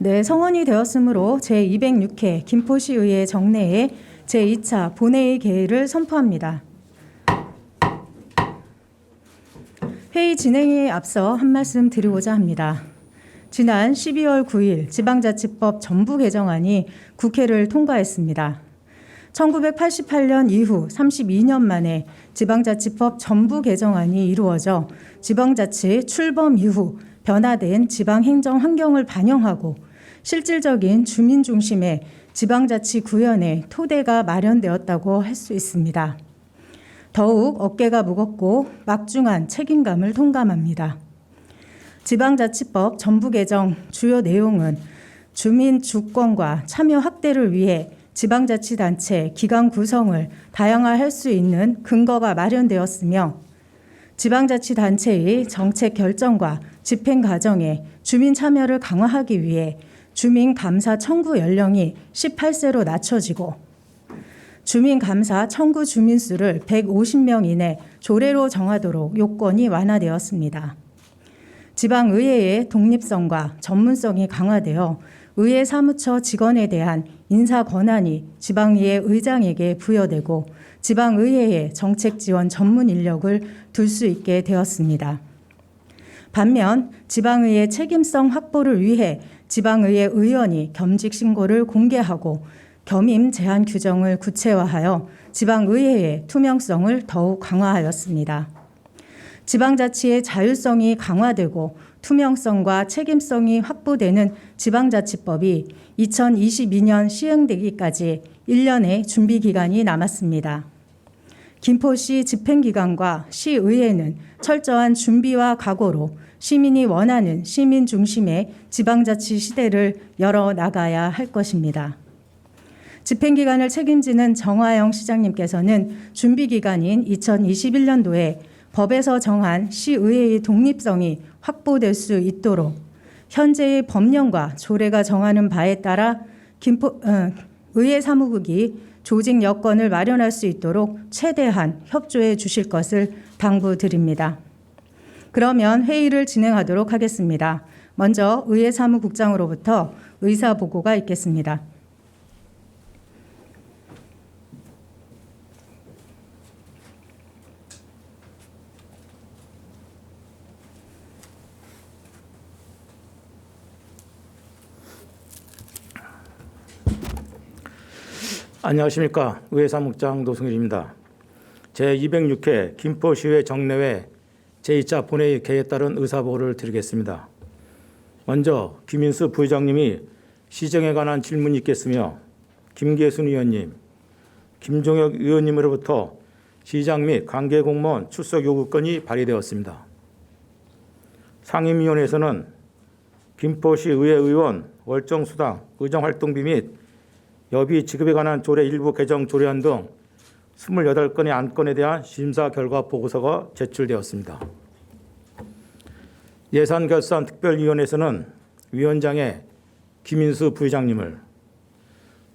네, 성원이 되었으므로 제206회 김포시의회 정례에 제2차 본회의 개의를 선포합니다. 회의 진행에 앞서 한 말씀 드리고자 합니다. 지난 12월 9일 지방자치법 전부 개정안이 국회를 통과했습니다. 1988년 이후 32년 만에 지방자치법 전부 개정안이 이루어져 지방자치 출범 이후 변화된 지방행정 환경을 반영하고 실질적인 주민 중심의 지방자치 구현의 토대가 마련되었다고 할 수 있습니다. 더욱 어깨가 무겁고 막중한 책임감을 통감합니다. 지방자치법 전부 개정 주요 내용은 주민 주권과 참여 확대를 위해 지방자치단체 기관 구성을 다양화할 수 있는 근거가 마련되었으며 지방자치단체의 정책 결정과 집행 과정에 주민 참여를 강화하기 위해 주민감사 청구 연령이 18세로 낮춰지고 주민감사 청구 주민수를 150명 이내 조례로 정하도록 요건이 완화되었습니다. 지방의회의 독립성과 전문성이 강화되어 의회 사무처 직원에 대한 인사 권한이 지방의회 의장에게 부여되고 지방의회의 정책 지원 전문 인력을 둘 수 있게 되었습니다. 반면 지방의회 책임성 확보를 위해 지방의회 의원이 겸직 신고를 공개하고 겸임 제한 규정을 구체화하여 지방의회의 투명성을 더욱 강화하였습니다. 지방자치의 자율성이 강화되고 투명성과 책임성이 확보되는 지방자치법이 2022년 시행되기까지 1년의 준비기간이 남았습니다. 김포시 집행기관과 시의회는 철저한 준비와 각오로 시민이 원하는 시민 중심의 지방자치 시대를 열어나가야 할 것입니다. 집행기관을 책임지는 정화영 시장님께서는 준비기간인 2021년도에 법에서 정한 시의회의 독립성이 확보될 수 있도록 현재의 법령과 조례가 정하는 바에 따라 의회 사무국이 조직 여건을 마련할 수 있도록 최대한 협조해 주실 것을 당부드립니다. 그러면 회의를 진행하도록 하겠습니다. 먼저 의회 사무국장으로부터 의사 보고가 있겠습니다. 안녕하십니까. 의회 사무국장 노승일입니다. 제206회 김포시의회 정례회 제2차 본회의 개의에 따른 의사보고를 드리겠습니다. 먼저 김인수 부의장님이 시정에 관한 질문이 있겠으며 김계순 의원님, 김종혁 의원님으로부터 시장 및 관계공무원 출석 요구권이 발의되었습니다. 상임위원회에서는 김포시 의회 의원 월정수당, 의정활동비 및 여비 지급에 관한 조례 일부 개정 조례안 등 28건의 안건에 대한 심사 결과 보고서가 제출되었습니다. 예산결산특별위원회에서는 위원장에 김인수 부의장님을,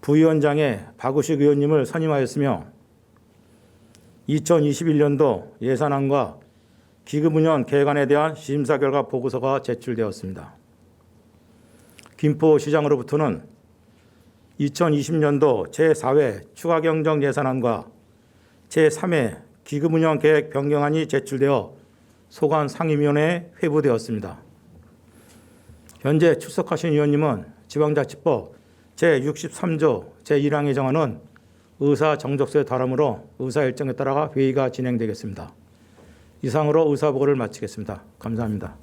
부위원장에 박우식 의원님을 선임하였으며 2021년도 예산안과 기금운영 계획안에 대한 심사 결과 보고서가 제출되었습니다. 김포시장으로부터는 2020년도 제4회 추가경정 예산안과 제3회 기금운영 계획 변경안이 제출되어 소관 상임위원회에 회부되었습니다. 현재 출석하신 의원님은 지방자치법 제63조 제1항에 정하는 의사 정적소에 달하므로 의사 일정에 따라 회의가 진행되겠습니다. 이상으로 의사보고를 마치겠습니다. 감사합니다.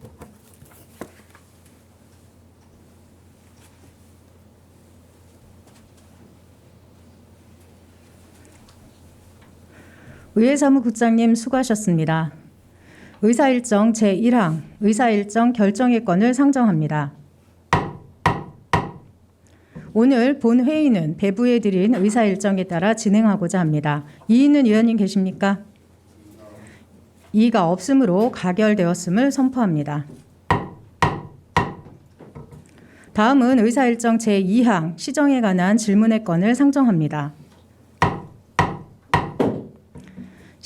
의회사무국장님 수고하셨습니다. 의사일정 제1항 의사일정 결정의 건을 상정합니다. 오늘 본 회의는 배부해드린 의사일정에 따라 진행하고자 합니다. 이의는 의원님 계십니까? 이의가 없으므로 가결되었음을 선포합니다. 다음은 의사일정 제2항 시정에 관한 질문의 건을 상정합니다.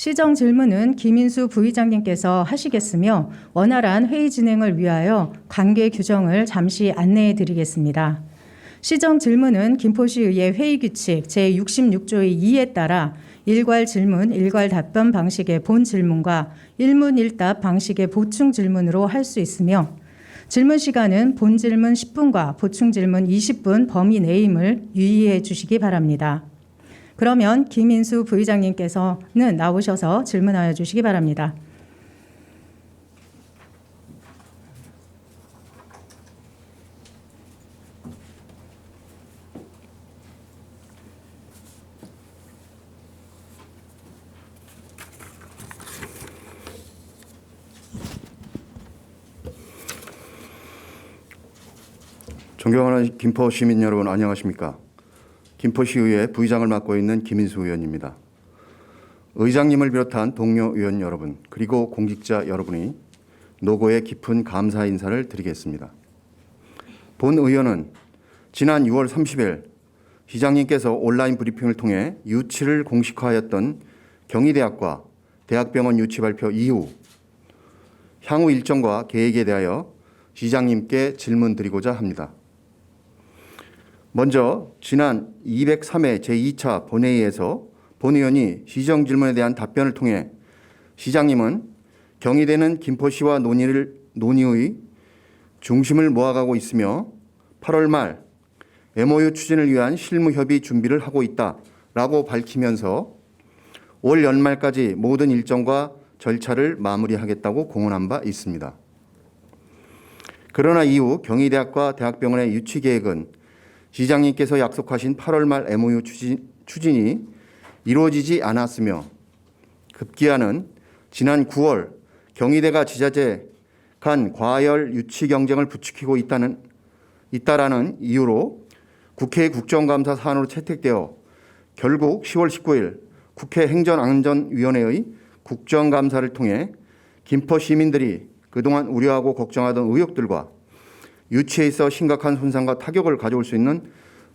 시정 질문은 김인수 부의장님께서 하시겠으며 원활한 회의 진행을 위하여 관계 규정을 잠시 안내해 드리겠습니다. 시정 질문은 김포시의회 회의규칙 제66조의 2에 따라 일괄 질문, 일괄 답변 방식의 본 질문과 일문일답 방식의 보충 질문으로 할 수 있으며 질문 시간은 본 질문 10분과 보충 질문 20분 범위 내임을 유의해 주시기 바랍니다. 그러면 김인수 부의장님께서는 나오셔서 질문하여 주시기 바랍니다. 존경하는 김포 시민 여러분 안녕하십니까? 김포시의회 부의장을 맡고 있는 김인수 의원입니다. 의장님을 비롯한 동료 의원 여러분 그리고 공직자 여러분이 노고에 깊은 감사 인사를 드리겠습니다. 본 의원은 지난 6월 30일 시장님께서 온라인 브리핑을 통해 유치를 공식화하였던 경희대학과 대학병원 유치 발표 이후 향후 일정과 계획에 대하여 시장님께 질문드리고자 합니다. 먼저 지난 203회 제2차 본회의에서 본 의원이 시정 질문에 대한 답변을 통해 시장님은 경희대는 김포시와 논의의 중심을 모아가고 있으며 8월 말 MOU 추진을 위한 실무협의 준비를 하고 있다라고 밝히면서 올 연말까지 모든 일정과 절차를 마무리하겠다고 공언한 바 있습니다. 그러나 이후 경희대학과 대학병원의 유치 계획은 시장님께서 약속하신 8월 말 MOU 추진이 이루어지지 않았으며 급기야는 지난 9월 경희대가 지자체 간 과열 유치 경쟁을 부추기고 있다라는 이유로 국회 국정감사 사안으로 채택되어 결국 10월 19일 국회 행정안전위원회의 국정감사를 통해 김포 시민들이 그동안 우려하고 걱정하던 의혹들과 유치에 있어 심각한 손상과 타격을 가져올 수 있는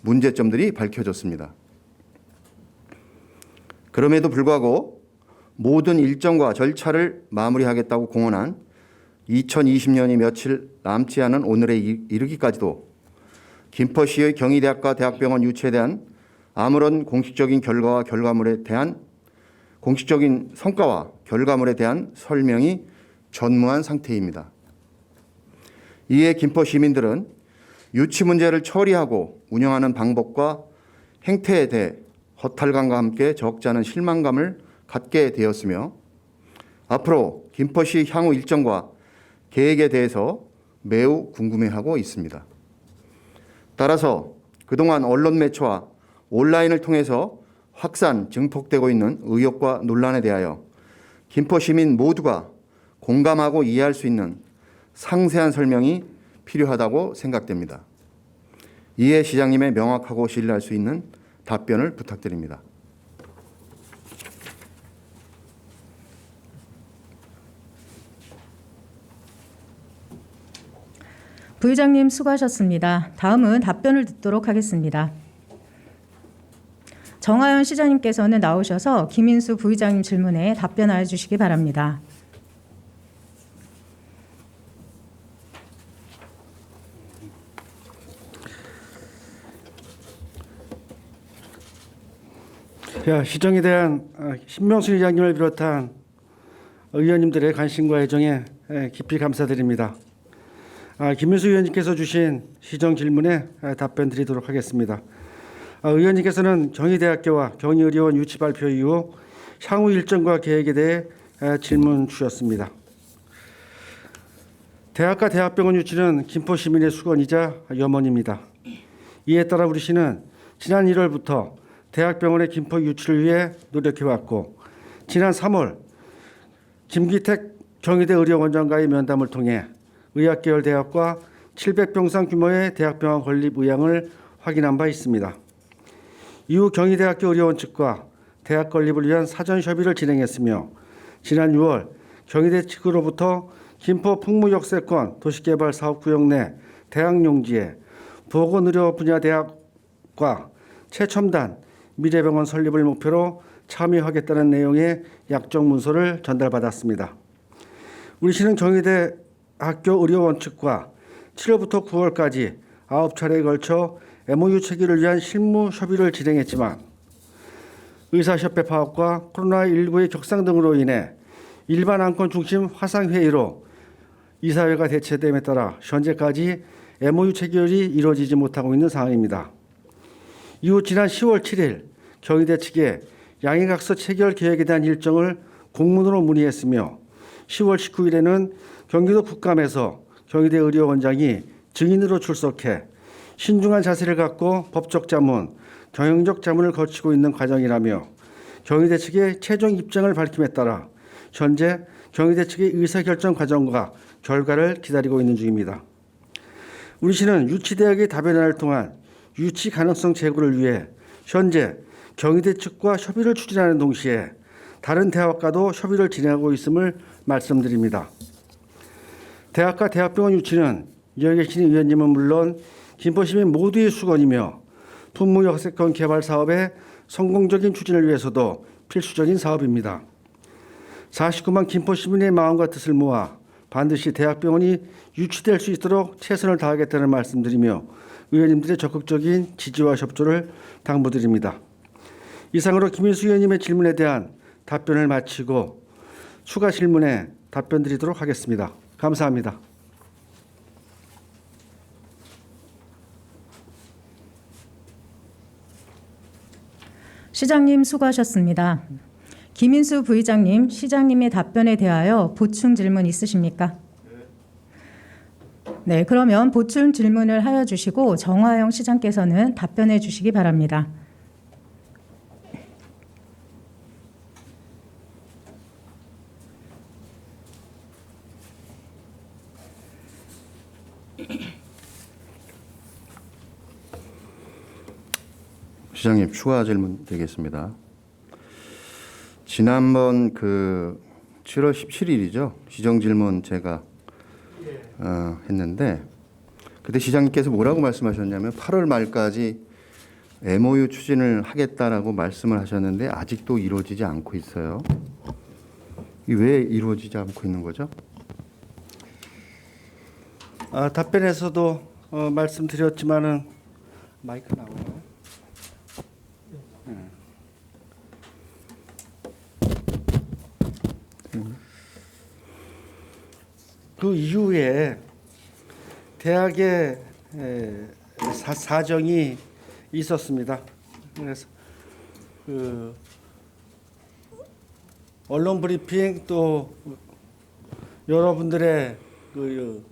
문제점들이 밝혀졌습니다. 그럼에도 불구하고 모든 일정과 절차를 마무리하겠다고 공언한 2020년이 며칠 남지 않은 오늘에 이르기까지도 김포시의 경희대학과 대학병원 유치에 대한 아무런 공식적인 성과와 결과물에 대한 설명이 전무한 상태입니다. 이에 김포 시민들은 유치 문제를 처리하고 운영하는 방법과 행태에 대해 허탈감과 함께 적지 않은 실망감을 갖게 되었으며 앞으로 김포시 향후 일정과 계획에 대해서 매우 궁금해하고 있습니다. 따라서 그동안 언론 매체와 온라인을 통해서 확산, 증폭되고 있는 의혹과 논란에 대하여 김포 시민 모두가 공감하고 이해할 수 있는 상세한 설명이 필요하다고 생각됩니다. 이에 시장님의 명확하고 신뢰할 수 있는 답변을 부탁드립니다. 부의장님 수고하셨습니다. 다음은 답변을 듣도록 하겠습니다. 정하연 시장님께서는 나오셔서 김인수 부의장님 질문에 답변하여 주시기 바랍니다. 시정에 대한 신명수 의장님을 비롯한 의원님들의 관심과 애정에 깊이 감사드립니다. 김인수 의원님께서 주신 시정 질문에 답변 드리도록 하겠습니다. 의원님께서는 경희대학교와 경희의료원 유치 발표 이후 향후 일정과 계획에 대해 질문 주셨습니다. 대학과 대학병원 유치는 김포 시민의 수건이자 염원입니다. 이에 따라 우리 시는 지난 1월부터 대학병원의 김포 유치를 위해 노력해왔고 지난 3월 김기택 경희대 의료원장과의 면담을 통해 의학계열 대학과 700병상 규모의 대학병원 건립 의향을 확인한 바 있습니다. 이후 경희대학교 의료원 측과 대학 건립을 위한 사전 협의를 진행했으며 지난 6월 경희대 측으로부터 김포 풍무역세권 도시개발 사업구역 내 대학 용지에 보건의료 분야 대학과 최첨단 미래병원 설립을 목표로 참여하겠다는 내용의 약정 문서를 전달받았습니다. 우리 시는 경희대 학교 의료원 측과 7월부터 9월까지 9차례에 걸쳐 MOU 체결을 위한 실무 협의를 진행했지만 의사협회 파업과 코로나19의 격상 등으로 인해 일반 안건 중심 화상회의로 이사회가 대체됨에 따라 현재까지 MOU 체결이 이루어지지 못하고 있는 상황입니다. 이후 지난 10월 7일 경희대 측에 양해각서 체결 계획에 대한 일정을 공문으로 문의했으며 10월 19일에는 경기도 국감에서 경희대 의료원장이 증인으로 출석해 신중한 자세를 갖고 법적 자문, 경영적 자문을 거치고 있는 과정이라며 경희대 측의 최종 입장을 밝힘에 따라 현재 경희대 측의 의사결정 과정과 결과를 기다리고 있는 중입니다. 우리 시는 유치대학의 다변화를 통한 유치 가능성 제고를 위해 현재 경희대 측과 협의를 추진하는 동시에 다른 대학과도 협의를 진행하고 있음을 말씀드립니다. 대학과 대학병원 유치는 여기 계신 의원님은 물론 김포시민 모두의 수건이며 품무역세권 개발 사업의 성공적인 추진을 위해서도 필수적인 사업입니다. 49만 김포시민의 마음과 뜻을 모아 반드시 대학병원이 유치될 수 있도록 최선을 다하겠다는 말씀드리며 의원님들의 적극적인 지지와 협조를 당부드립니다. 이상으로 김인수 의원님의 질문에 대한 답변을 마치고 추가 질문에 답변드리도록 하겠습니다. 감사합니다. 시장님 수고하셨습니다. 김인수 부의장님, 시장님의 답변에 대하여 보충 질문 있으십니까? 네, 그러면 보충 질문을 하여 주시고 정화영 시장께서는 답변해 주시기 바랍니다. 시장님, 추가 질문 드리겠습니다. 지난번 7월 17일이죠. 시정 질문 제가 했는데 그때 시장님께서 뭐라고 말씀하셨냐면 8월 말까지 MOU 추진을 하겠다라고 말씀을 하셨는데 아직도 이루어지지 않고 있어요. 왜 이루어지지 않고 있는 거죠? 답변에서도 말씀드렸지만은 마이크 나오나요? 그 이후에 대학의 사정이 있었습니다. 그래서 그 언론 브리핑 또 여러분들의 그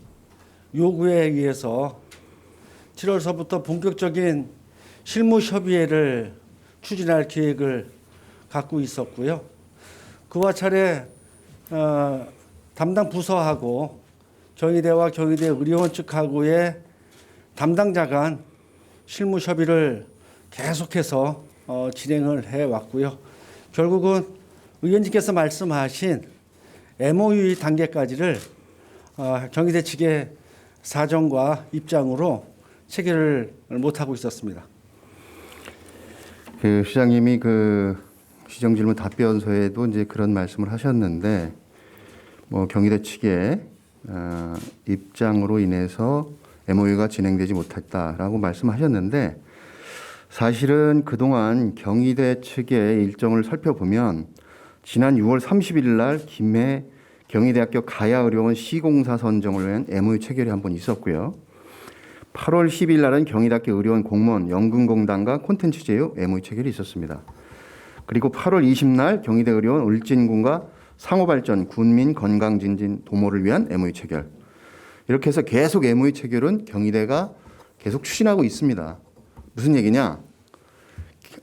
요구에 의해서 7월서부터 본격적인 실무 협의회를 추진할 계획을 갖고 있었고요. 그와 차례 담당 부서하고 경희대와 경희대 의료원 측하고의 담당자 간 실무 협의를 계속해서 진행을 해왔고요. 결국은 의원님께서 말씀하신 MOU 단계까지를 경희대 측의 사정과 입장으로 체결을 못하고 있었습니다. 그 시장님이 시정 질문 답변서에도 이제 그런 말씀을 하셨는데 경희대 측의 입장으로 인해서 MOU가 진행되지 못했다라고 말씀하셨는데 사실은 그동안 경희대 측의 일정을 살펴보면 지난 6월 30일 날 김해 경희대학교 가야의료원 시공사 선정을 위한 MOU 체결이 한 번 있었고요. 8월 10일 날은 경희대학교 의료원 공무원 연금공단과 콘텐츠 제휴 MOU 체결이 있었습니다. 그리고 8월 20날 경희대 의료원 울진군과 상호발전 군민 건강진진 도모를 위한 MOU 체결. 이렇게 해서 계속 MOU 체결은 경희대가 계속 추진하고 있습니다. 무슨 얘기냐?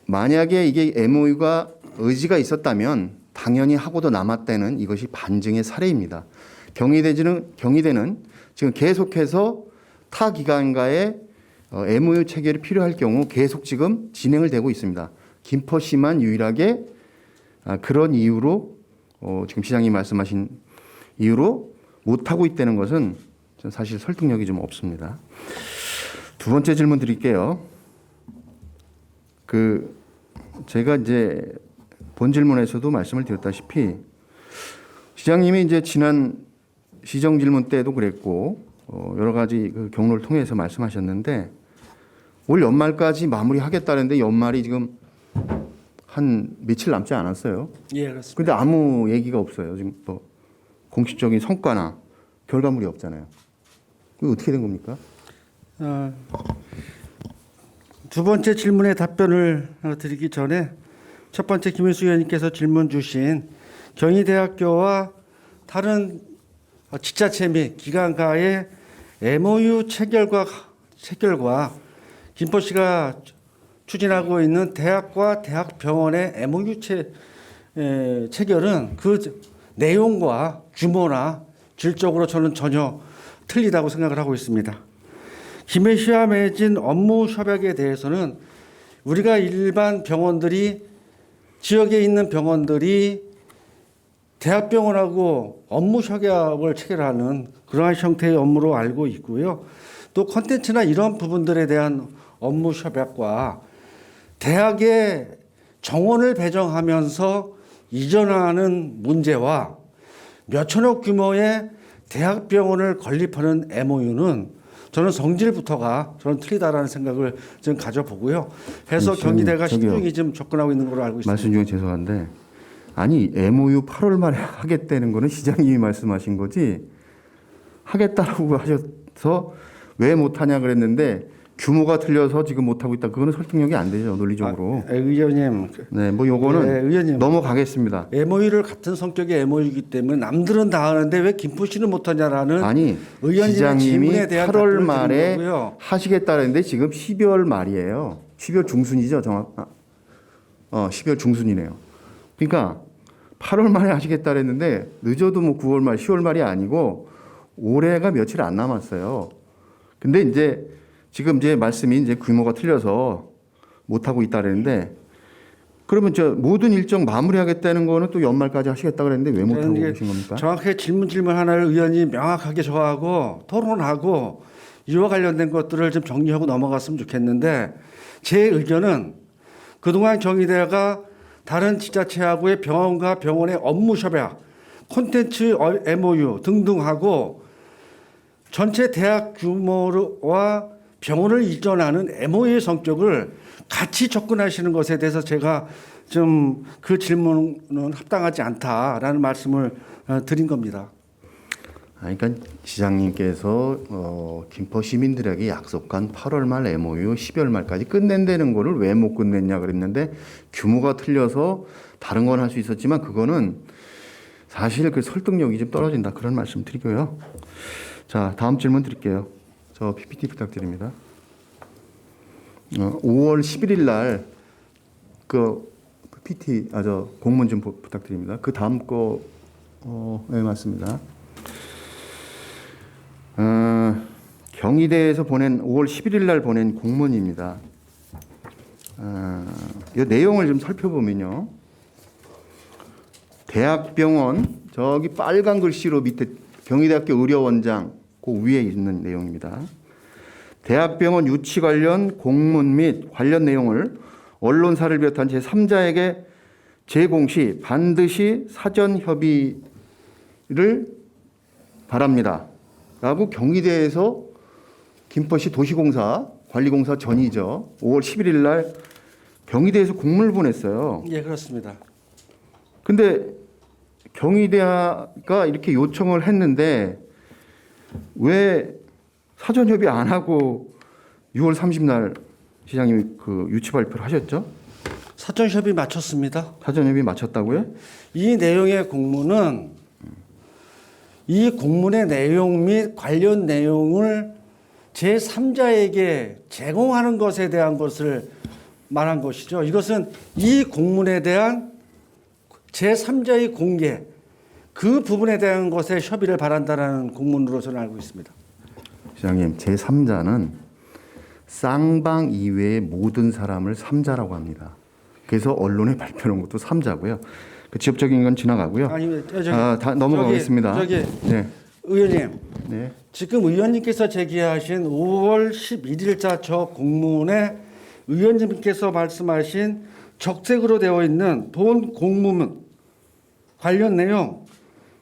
만약에 이게 MOU가 의지가 있었다면 당연히 하고도 남았다는 이것이 반증의 사례입니다. 경희대는 지금 계속해서 타 기관과의 MOU 체결이 필요할 경우 계속 지금 진행을 되고 있습니다. 김포시만 유일하게 그런 이유로 지금 시장님 말씀하신 이유로 못하고 있다는 것은 사실 설득력이 좀 없습니다. 두 번째 질문 드릴게요. 제가 이제 본 질문에서도 말씀을 드렸다시피 시장님이 이제 지난 시정 질문 때도 그랬고 여러 가지 그 경로를 통해서 말씀하셨는데 올 연말까지 마무리하겠다는데 연말이 지금 한 며칠 남지 않았어요. 예, 그렇습니다. 근데 아무 얘기가 없어요. 지금 뭐 공식적인 성과나 결과물이 없잖아요. 이거 어떻게 된 겁니까? 두 번째 질문에 답변을 드리기 전에 첫 번째 김인수 의원님께서 질문 주신 경희대학교와 다른 지자체 및 기관과의 MOU 체결과 김포시가 추진하고 있는 대학과 대학병원의 MOU 체결은 그 내용과 규모나 질적으로 저는 전혀 틀리다고 생각을 하고 있습니다. 김해시와 맺은 업무 협약에 대해서는 우리가 일반 병원들이 지역에 있는 병원들이 대학병원하고 업무 협약을 체결하는 그러한 형태의 업무로 알고 있고요. 또 콘텐츠나 이런 부분들에 대한 업무 협약과 대학의 정원을 배정하면서 이전하는 문제와 몇천억 규모의 대학병원을 건립하는 MOU는 저는 성질부터가 저는 틀리다라는 생각을 좀 가져보고요. 해서 경희대가 신중히 좀 접근하고 있는 걸로 알고 있습니다. 말씀 중에 죄송한데 아니 MOU 8월 말에 하겠다는 거는 시장님이 말씀하신 거지 하겠다라고 하셔서 왜 못하냐 그랬는데 규모가 틀려서 지금 못하고 있다. 그거는 설득력이 안 되죠 논리적으로. 의원님. 네, 뭐 요거는 의원님. 넘어가겠습니다. MOU를 같은 성격의 MOU이기 때문에 남들은 다 하는데 왜 김포시는 못하냐라는 아니 의원님의 시장님이 질문에 대한 8월 말에 거고요. 하시겠다는데 지금 12월 말이에요. 12월 중순이죠 정확. 12월 중순이네요. 그러니까 8월 말에 하시겠다 그랬는데 늦어도 뭐 9월 말, 10월 말이 아니고 올해가 며칠 안 남았어요. 근데 이제 지금 이제 말씀이 이제 규모가 틀려서 못 하고 있다 그랬는데 그러면 저 모든 일정 마무리하겠다는 거는 또 연말까지 하시겠다 그랬는데 왜 못 하고 계신 겁니까? 정확하게 질문 하나를 의원이 명확하게 저하고 토론하고 이와 관련된 것들을 좀 정리하고 넘어갔으면 좋겠는데 제 의견은 그동안 경희대가 다른 지자체하고의 병원과 병원의 업무 협약, 콘텐츠 MOU 등등하고 전체 대학 규모와 병원을 이전하는 MOU의 성격을 같이 접근하시는 것에 대해서 제가 좀 그 질문은 합당하지 않다라는 말씀을 드린 겁니다. 그러니까 시장님께서 김포 시민들에게 약속한 8월 말 MOU 12월 말까지 끝낸다는 거를 왜 못 끝냈냐 그랬는데 규모가 틀려서 다른 건 할 수 있었지만 그거는 사실 그 설득력이 좀 떨어진다 그런 말씀 드리고요. 자 다음 질문 드릴게요. 저 PPT 부탁드립니다. 5월 11일 날 그 PT 저 공문 좀 부탁드립니다. 그 다음 거 네, 맞습니다. 경희대에서 보낸 5월 11일 날 보낸 공문입니다. 이 내용을 좀 살펴보면요. 대학병원 저기 빨간 글씨로 밑에 경희대학교 의료원장 그 위에 있는 내용입니다. 대학병원 유치 관련 공문 및 관련 내용을 언론사를 비롯한 제3자에게 제공 시 반드시 사전 협의를 바랍니다. 라고 경희대에서 김포시 도시공사 관리공사 전이죠. 5월 11일 날 경희대에서 공문을 보냈어요. 예, 그렇습니다. 근데 경희대가 이렇게 요청을 했는데 왜 사전 협의 안 하고 6월 30날 시장님이 그 유치 발표를 하셨죠? 사전 협의 마쳤습니다. 사전 협의 마쳤다고요? 이 내용의 공문은 이 공문의 내용 및 관련 내용을 제3자에게 제공하는 것에 대한 것을 말한 것이죠. 이것은 이 공문에 대한 제3자의 공개, 그 부분에 대한 것에 협의를 바란다는 공문으로 저는 알고 있습니다. 시장님, 제3자는 쌍방 이외의 모든 사람을 3자라고 합니다. 그래서 언론에 발표한 것도 3자고요. 그 지역적인 건 지나가고요. 아니, 다 넘어가겠습니다. 네. 의원님, 네. 지금 의원님께서 제기하신 5월 11일자 저 공문에 의원님께서 말씀하신 적색으로 되어 있는 본 공문 관련 내용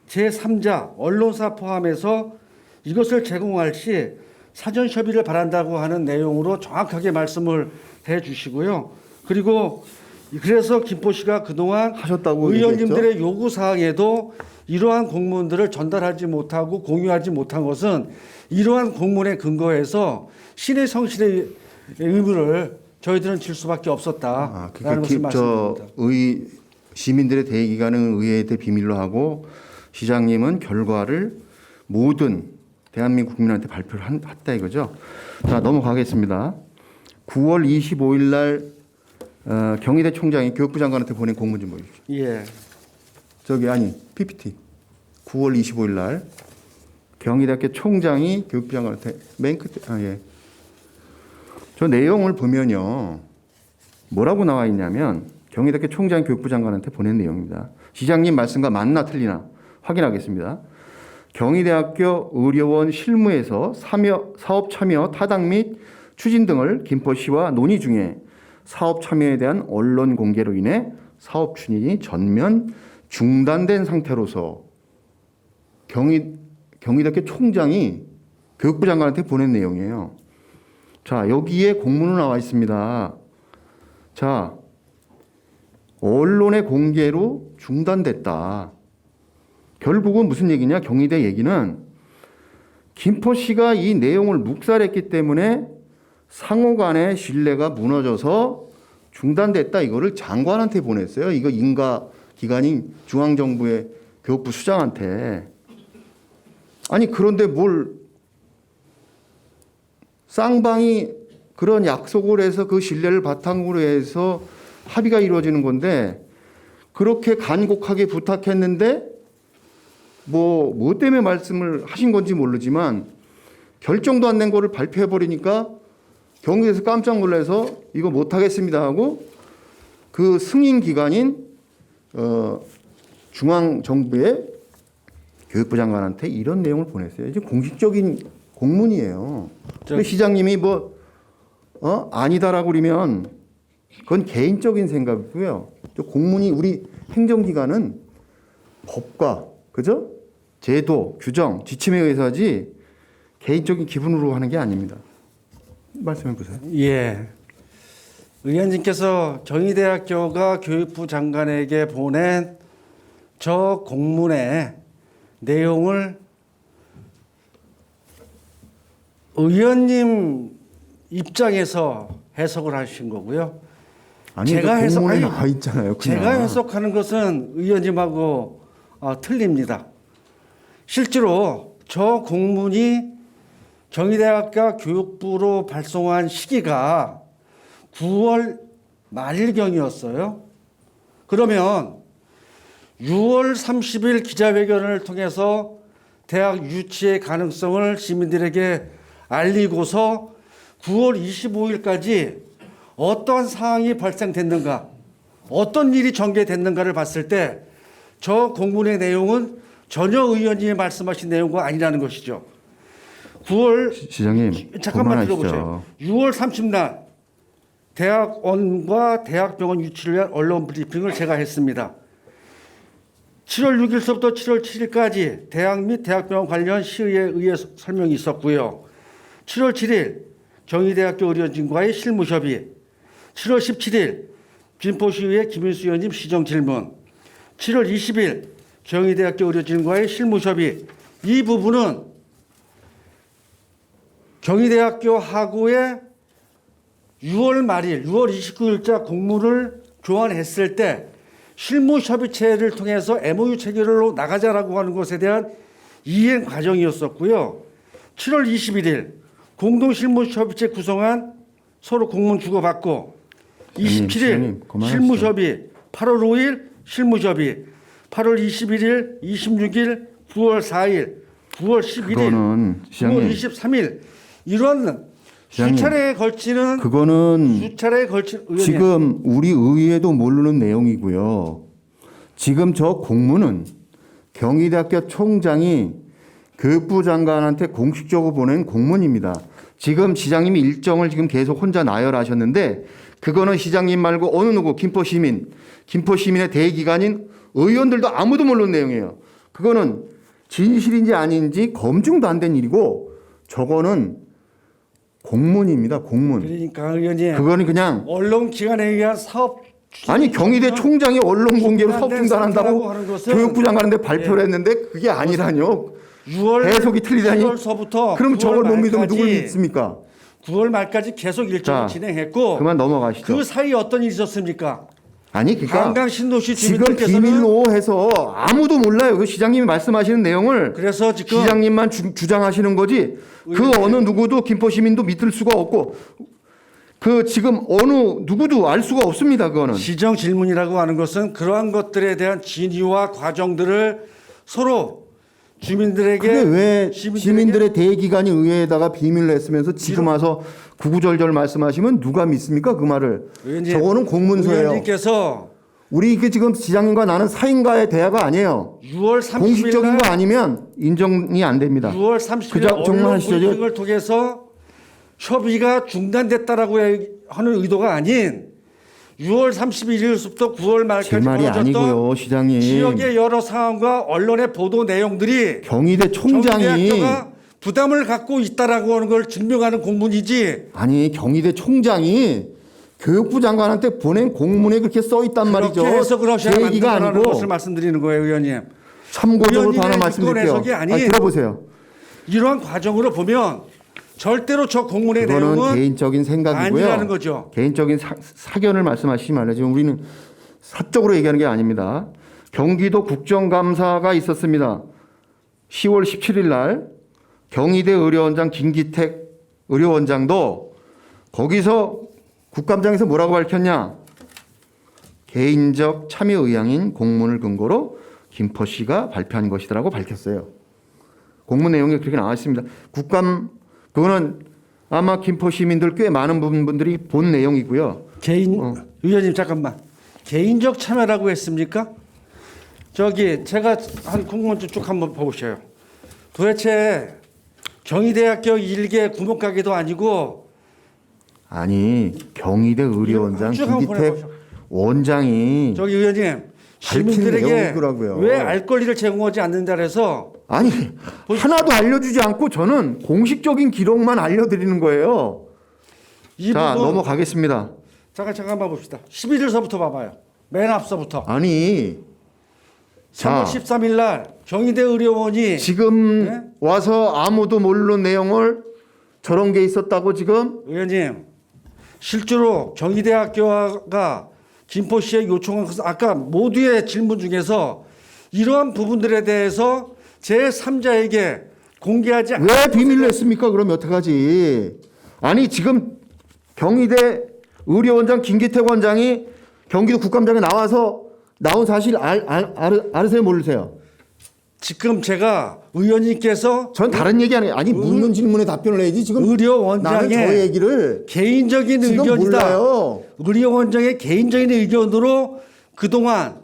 제3자 언론사 포함해서 이것을 제공할 시 사전 협의를 바란다고 하는 내용으로 정확하게 말씀을 해 주시고요. 그리고 그래서 김포시가 그동안 하셨다고 의원님들의 요구 사항에도 이러한 공문들을 전달하지 못하고 공유하지 못한 것은 이러한 공문에 근거해서 신의 성실의 의무를 저희들은 질 수밖에 없었다라는 것을 말씀드립니다. 시민들의 대의 기간은 의회한테 비밀로 하고 시장님은 결과를 모든 대한민국 국민한테 발표를 했다 이거죠. 자, 넘어가겠습니다. 9월 25일 날 경희대 총장이 교육부 장관한테 보낸 공문 좀 보여주십시오. 예. PPT. 9월 25일 날 경희대학교 총장이 교육부 장관한테 맨 끝에 예. 저 내용을 보면요. 뭐라고 나와 있냐면 경희대학교 총장이 교육부 장관한테 보낸 내용입니다. 시장님 말씀과 맞나 틀리나 확인하겠습니다. 경희대학교 의료원 실무에서 사업 참여 타당 및 추진 등을 김포시와 논의 중에 사업 참여에 대한 언론 공개로 인해 사업 추진이 전면 중단된 상태로서 경희대학교 총장이 교육부 장관한테 보낸 내용이에요. 자, 여기에 공문으로 나와 있습니다. 자, 언론의 공개로 중단됐다. 결국은 무슨 얘기냐? 경희대 얘기는 김포시가 이 내용을 묵살했기 때문에 상호 간의 신뢰가 무너져서 중단됐다. 이거를 장관한테 보냈어요. 이거 인가 기관인 중앙정부의 교육부 수장한테. 아니 그런데 뭘 쌍방이 그런 약속을 해서 그 신뢰를 바탕으로 해서 합의가 이루어지는 건데 그렇게 간곡하게 부탁했는데 뭐 때문에 말씀을 하신 건지 모르지만 결정도 안 낸 거를 발표해 버리니까 경기에서 깜짝 놀라서 이거 못 하겠습니다 하고 그 승인 기관인 중앙 정부의 교육부 장관한테 이런 내용을 보냈어요. 이제 공식적인 공문이에요. 근데 시장님이 아니다라고 그러면 그건 개인적인 생각이고요. 공문이 우리 행정기관은 법과 그죠? 제도, 규정, 지침에 의해서 하지 개인적인 기분으로 하는 게 아닙니다. 말씀해 보세요. 예. 의원님께서 경희대학교가 교육부 장관에게 보낸 저 공문의 내용을 의원님 입장에서 해석을 하신 거고요. 아니, 제가 공문에 나와 있잖아요. 그냥. 제가 해석하는 것은 의원님하고 틀립니다. 실제로 저 공문이 경희대학교 교육부로 발송한 시기가 9월 말일경이었어요. 그러면 6월 30일 기자회견을 통해서 대학 유치의 가능성을 시민들에게 알리고서 9월 25일까지 어떠한 상황이 발생됐는가, 어떤 일이 전개됐는가를 봤을 때 저 공문의 내용은 전혀 의원님이 말씀하신 내용과 아니라는 것이죠. 9월 시장님 잠깐만 그만하시죠. 들어보세요. 6월 30날 대학원과 대학병원 유치를 위한 언론 브리핑을 제가 했습니다. 7월 6일서부터 7월 7일까지 대학 및 대학병원 관련 시의에 의해 설명이 있었고요. 7월 7일 경희대학교 의료진과의 실무협의, 7월 17일 김포시의회 김인수 의원님 시정질문, 7월 20일 경희대학교 의료진과의 실무협의, 이 부분은 경희대학교 하고의 6월 말일, 6월 29일자 공문을 교환했을 때 실무협의체를 통해서 MOU 체결로 나가자라고 하는 것에 대한 이행 과정이었었고요. 7월 21일 공동실무협의체 구성안 서로 공문 주고받고 27일 실무협의, 8월 5일 실무협의, 8월 21일, 26일, 9월 4일, 9월 11일, 9월 23일 이런 수차례에 걸치는 지금 우리 의회도 모르는 내용이고요. 지금 저 공문은 경희대학교 총장이 교육부 장관한테 공식적으로 보낸 공문입니다. 지금 시장님이 일정을 지금 계속 혼자 나열하셨는데 그거는 시장님 말고 어느 누구 김포시민의 대기관인 의원들도 아무도 모르는 내용이에요. 그거는 진실인지 아닌지 검증도 안 된 일이고 저거는 공문입니다. 공문. 그러니까 의원님 그거는 그냥 언론기관에 의한 사업 아니 경희대 총장이 언론 공개로 사업 중단한다고 하는 것은 교육부 장관한테 발표를 했는데 그게 아니라뇨. 6월 해석이 틀리다니. 10월서부터 그럼 저걸 못 믿으면 누굴 믿습니까? 9월 말까지 계속 일정을 자, 진행했고 그만 넘어가시죠. 그 사이 어떤 일이 있었습니까? 아니 그러니까 한강 신도시 지금 주민들께서는 비밀로 해서 아무도 몰라요. 그 시장님이 말씀하시는 내용을 그래서 지금 시장님만 주장하시는 거지. 그 어느 누구도 김포 시민도 믿을 수가 없고 그 지금 어느 누구도 알 수가 없습니다. 그거는. 시정 질문이라고 하는 것은 그러한 것들에 대한 진위와 과정들을 서로 주민들에게 그게 왜 시민들에게 시민들의 대기관이 의회에다가 비밀로 했으면서 지금 와서 구구절절 말씀하시면 누가 믿습니까? 그 말을. 의원님, 저거는 공문서예요. 의원님께서 우리 이게 지금 시장님과 나는 사인과의 대화가 아니에요. 6월 30일 공식적인 날 거 아니면 인정이 안 됩니다. 6월 30일 그저 정말 언론 하시죠. 브리핑을 통해서 협의가 중단됐다라고 하는 의도가 아닌 6월 31일부터 9월 제 말까지 말이 벌어졌던 아니고요, 시장님. 지역의 여러 상황과 언론의 보도 내용들이 경희대 총장이 경희대학교가 부담을 갖고 있다라고 하는 걸 증명하는 공문이지. 아니 경희대 총장이 교육부 장관한테 보낸 공문에 그렇게 써 있단 말이죠. 그렇게 해서 그러셔야 제 얘기가 만든다는 아니고 것을 말씀드리는 거예요, 의원님. 참고적으로 더 하나 의원님의 말씀드릴게요. 주권 해석이 아닌 들어보세요. 이러한 과정으로 보면 절대로 저 공문의 그거는 내용은 개인적인 생각이고요. 아니라는 거죠. 개인적인 사견을 말씀하시지 말아요. 지금 우리는 사적으로 얘기하는 게 아닙니다. 경기도 국정감사가 있었습니다. 10월 17일 날 경희대 의료원장 김기택 의료원장도 거기서 국감장에서 뭐라고 밝혔냐? 개인적 참여 의향인 공문을 근거로 김포시가 발표한 것이라고 밝혔어요. 공문 내용이 그렇게 나와 있습니다. 그거는 아마 김포 시민들 꽤 많은 분들이 본 내용이고요. 의원님 잠깐만. 개인적 참여라고 했습니까? 저기 제가 한 공문 쭉 한번 보셔요. 도대체 경희대학교 일개 구멍가게도 아니고 아니 경희대 의료원장 쭉 한번 김기택 보내보셔. 원장이 저기 의원님 시민들에게 내용이더라고요. 왜 알 권리를 제공하지 않는다 그래서 아니 하나도 알려주지 않고 저는 공식적인 기록만 알려드리는 거예요. 이 자 부분 넘어가겠습니다. 잠깐만 봅시다. 11일서부터 봐봐요. 맨 앞서부터. 아니 3월 13일 날 경희대 의료원이 지금 네? 와서 아무도 모르는 내용을 저런 게 있었다고 지금 의원님 실제로 경희대학교가 김포시에 요청한 것은 아까 모두의 질문 중에서 이러한 부분들에 대해서 제3자에게 공개하지 왜 비밀로 했습니까? 그럼 여태까지 아니 지금 경희대 의료원장 김기택 원장이 경기도 국감장에 나온 사실 알으세요 모르세요? 지금 제가 의원님께서 전 다른 얘기 아니에요. 아니 묻는 질문에 답변을 해야지 지금 나는 의료원장의 저 얘기를 개인적인 지금 의견이다. 몰라요. 의료원장의 개인적인 의견으로 그동안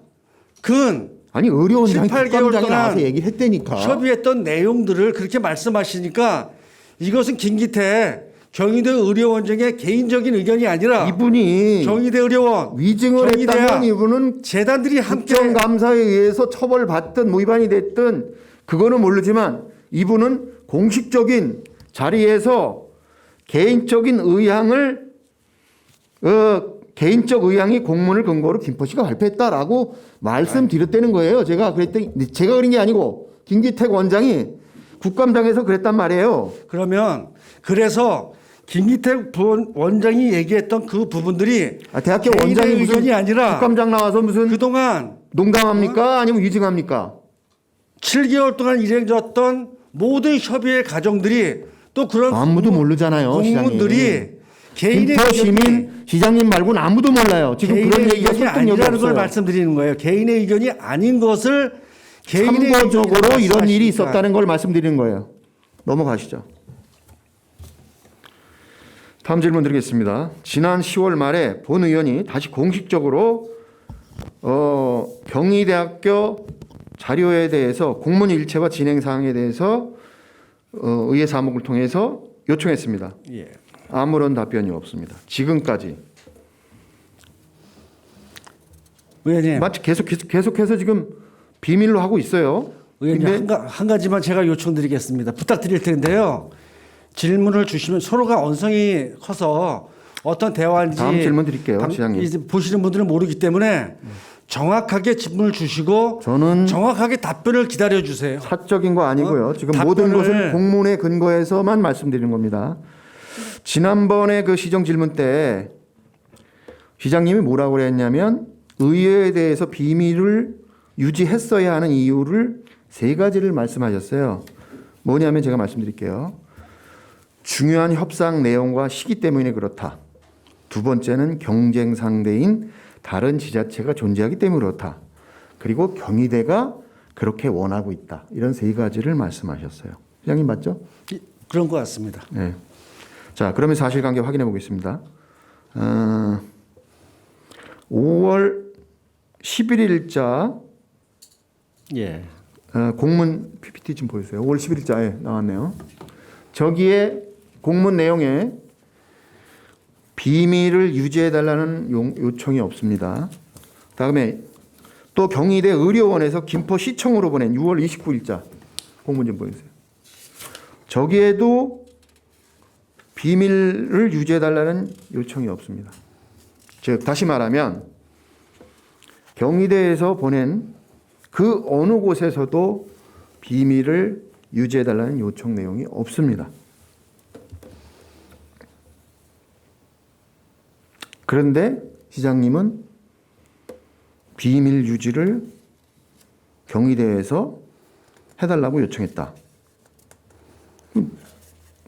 아니 의료원장이 18개월 국감장에 동안 나와서 얘기했다니까. 협의했던 내용들을 그렇게 말씀하시니까 이것은 김기태 경희대 의료원장의 개인적인 의견이 아니라 이분이 경희대 의료원 위증을 경희대학 했다면 이분은 재단들이 함께 국정감사에 의해서 처벌받든 뭐 위반이 됐든 그거는 모르지만 이분은 공식적인 자리에서 개인적인 개인적 의향이 공문을 근거로 김포시가 발표했다라고 말씀드렸다는 거예요. 제가 그랬더니 제가 그런 게 아니고 김기택 원장이 국감장에서 그랬단 말이에요. 그러면 그래서 김기택 원장이 얘기했던 그 부분들이 대학교 개인의 원장이 무슨 의견이 아니라 국감장 나와서 무슨 그동안 농담합니까? 아니면 위증합니까? 7개월 동안 일행졌던 모든 협의의 과정들이 또 그런 아무도 모르잖아요. 공문들이 개인의 김포 의견이 시민 시장님 말고는 아무도 몰라요. 지금 개인의 그런 얘기가 의견이 설득력이 아니라는 걸 없어요. 말씀드리는 거예요. 개인의 의견이 아닌 것을 개인의 참고적으로 의견이라고 이런 일이 말씀하시니까. 있었다는 걸 말씀드리는 거예요. 넘어가시죠. 다음 질문 드리겠습니다. 지난 10월 말에 본 의원이 다시 공식적으로 경희대학교 자료에 대해서 공문 일체와 진행 사항에 대해서 의회 사무국을 통해서 요청했습니다. 예. 아무런 답변이 없습니다. 지금까지. 의원님, 마치 계속해서 지금 비밀로 하고 있어요. 의원님 근데 한 가지만 제가 요청드리겠습니다. 부탁드릴 텐데요. 질문을 주시면 서로가 언성이 커서 어떤 대화인지 다음 질문 드릴게요, 시장님. 이제 보시는 분들은 모르기 때문에 정확하게 질문을 주시고 저는 정확하게 답변을 기다려 주세요. 사적인 거 아니고요. 지금 답변을- 모든 것은 공문에 근거해서만 말씀드리는 겁니다. 지난번에 그 시정 질문 때 시장님이 뭐라고 그랬냐면 의회에 대해서 비밀을 유지했어야 하는 이유를 세 가지를 말씀하셨어요. 뭐냐면 제가 말씀드릴게요. 중요한 협상 내용과 시기 때문에 그렇다. 두 번째는 경쟁 상대인 다른 지자체가 존재하기 때문에 그렇다. 그리고 경희대가 그렇게 원하고 있다. 이런 세 가지를 말씀하셨어요. 시장님 맞죠? 그런 것 같습니다. 네. 자, 그러면 사실관계 확인해 보겠습니다. 5월 11일자 예. 공문 PPT 좀 보여주세요. 5월 10일자에 나왔네요. 저기에 공문 내용에 비밀을 유지해달라는 요청이 없습니다. 다음에 또 경희대 의료원에서 김포시청으로 보낸 6월 29일자 공문 좀 보여주세요. 저기에도 비밀을 유지해달라는 요청이 없습니다. 즉 다시 말하면 경희대에서 보낸 그 어느 곳에서도 비밀을 유지해달라는 요청 내용이 없습니다. 그런데 시장님은 비밀 유지를 경희대에서 해달라고 요청했다.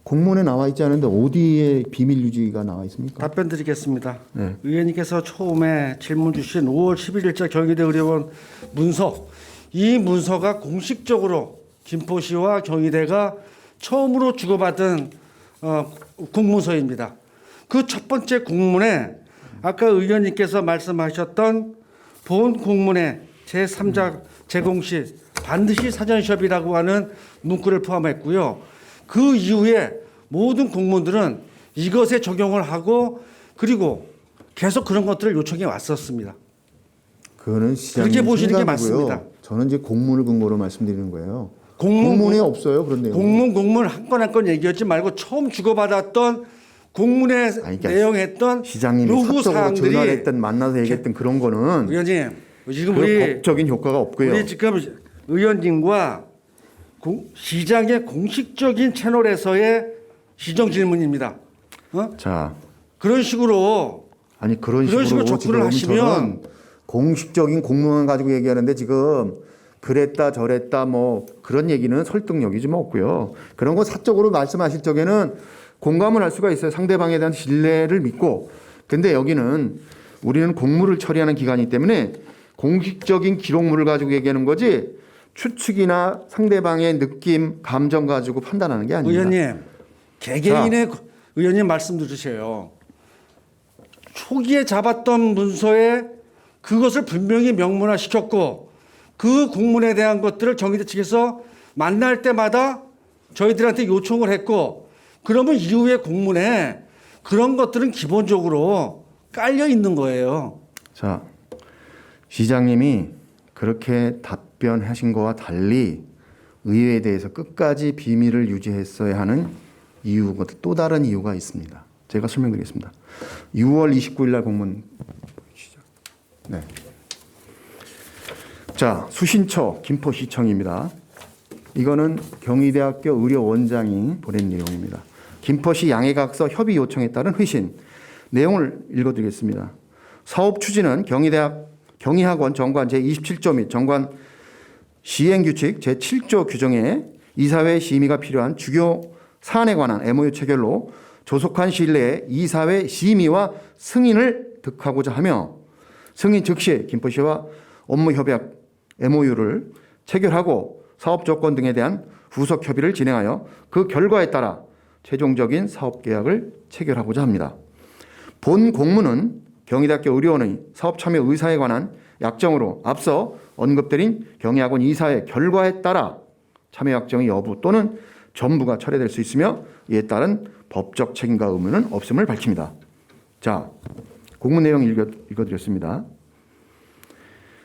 공문에 나와 있지 않은데 어디에 비밀 유지가 나와 있습니까? 답변 드리겠습니다. 네. 의원님께서 처음에 질문 주신 5월 11일자 경희대 의료원 문서, 이 문서가 공식적으로 김포시와 경희대가 처음으로 주고받은 공문서입니다. 그 첫 번째 공문에 아까 의원님께서 말씀하셨던 본 공문의 제3자 제공시 반드시 사전시협이라고 하는 문구를 포함했고요. 그 이후에 모든 공문들은 이것에 적용을 하고 그리고 계속 그런 것들을 요청해 왔었습니다. 그거는 시장님 그렇게 보시는 게 생각이고요. 맞습니다. 저는 이제 공문을 근거로 말씀드리는 거예요. 공문, 공문에 없어요 그런 내용. 공문 한 건 한 건 얘기하지 말고 처음 주고받았던 공문에 그러니까 내용했던 시장님이 요구 사적으로 전화를 사항들이 했던 만나서 얘기했던 그런 거는 의원님 지금 그 우리 법적인 효과가 없고요. 우리 지금 의원님과 시장의 공식적인 채널에서의 시정 질문입니다. 자, 그런 식으로 아니 그런 그런 식으로 식으로 접근을 지금 하시면 저는 공식적인 공문만 가지고 얘기하는데 지금 그랬다 저랬다 뭐 그런 얘기는 설득력이 좀 없고요. 그런 거 사적으로 말씀하실 적에는 공감을 할 수가 있어요. 상대방에 대한 신뢰를 믿고. 근데 여기는 우리는 공무를 처리하는 기관이기 때문에 공식적인 기록물을 가지고 얘기하는 거지 추측이나 상대방의 느낌, 감정 가지고 판단하는 게 아닙니다. 의원님 개개인의 의원님 말씀 들으세요. 초기에 잡았던 문서에 그것을 분명히 명문화시켰고 그 공문에 대한 것들을 경희대 측에서 만날 때마다 저희들한테 요청을 했고 그러면 이후에 공문에 그런 것들은 기본적으로 깔려 있는 거예요. 자, 시장님이 그렇게 답변하신 거와 달리 의회에 대해서 끝까지 비밀을 유지했어야 하는 이유가 또 다른 이유가 있습니다. 제가 설명드리겠습니다. 6월 29일 날 공문 보시죠. 네. 자, 수신처 김포시청입니다. 이거는 경희대학교 의료원장이 보낸 내용입니다. 김포시 양해각서 협의 요청에 따른 회신. 내용을 읽어드리겠습니다. 사업 추진은 경희학원 정관 제27조 및 정관 시행규칙 제7조 규정에 이사회 심의가 필요한 주요 사안에 관한 MOU 체결로 조속한 시일 내에 이사회 심의와 승인을 득하고자 하며 승인 즉시 김포시와 업무협약 MOU를 체결하고 사업 조건 등에 대한 후속 협의를 진행하여 그 결과에 따라 최종적인 사업 계약을 체결하고자 합니다. 본 공문은 경희대학교 의료원의 사업 참여 의사에 관한 약정으로 앞서 언급드린 경희학원 이사의 결과에 따라 참여 약정의 여부 또는 전부가 철회될 수 있으며 이에 따른 법적 책임과 의무는 없음을 밝힙니다. 자, 공문 내용 읽어드렸습니다.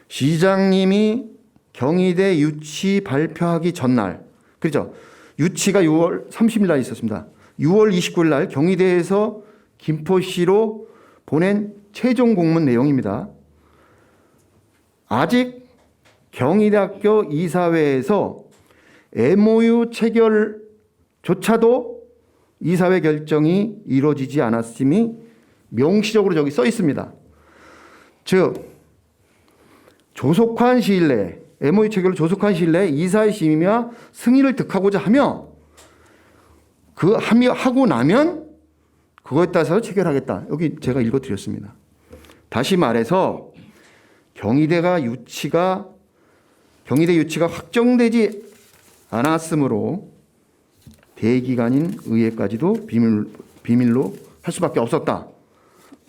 시장님이 경희대 유치 발표하기 전날, 그렇죠? 유치가 6월 30일 날 있었습니다. 6월 29일 날 경희대에서 김포시로 보낸 최종 공문 내용입니다. 아직 경희대학교 이사회에서 MOU 체결조차도 이사회 결정이 이루어지지 않았음이 명시적으로 저기 써 있습니다. 즉 조속한 시일 내에 MOU 체결을 조속한 시일 내에 이사회 심의와 승인을 득하고자 하며 그 하고 나면 그거에 따라서 체결하겠다. 여기 제가 읽어드렸습니다. 다시 말해서 경희대 유치가 확정되지 않았으므로 대기관인 의회까지도 비밀로 할 수밖에 없었다.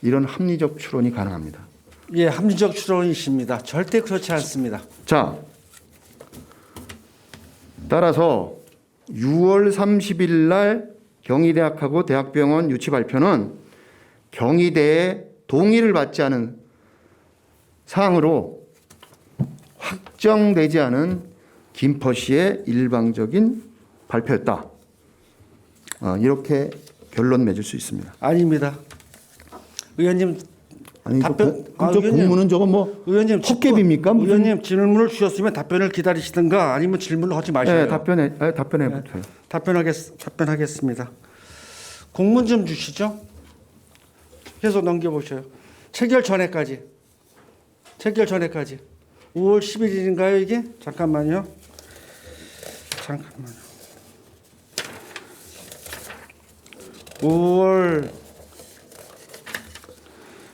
이런 합리적 추론이 가능합니다. 예, 합리적 추론이십니다. 절대 그렇지 않습니다. 자, 따라서 6월 30일 날 경희대학하고 대학병원 유치 발표는 경희대의 동의를 받지 않은 사항으로 확정되지 않은 김포시의 일방적인 발표였다. 이렇게 결론 맺을 수 있습니다. 아닙니다. 의원님 아니, 답변. 저 의원님. 공문은 저거 뭐 의원님 헛개비입니까? 무슨- 의원님 질문을 주셨으면 답변을 기다리시든가 아니면 질문을 하지 마셔요. 네, 답변해 보세요. 답변하겠습니다. 공문 좀 주시죠. 계속 넘겨보셔요. 체결 전에까지. 5월 11일인가요 이게? 잠깐만요. 5월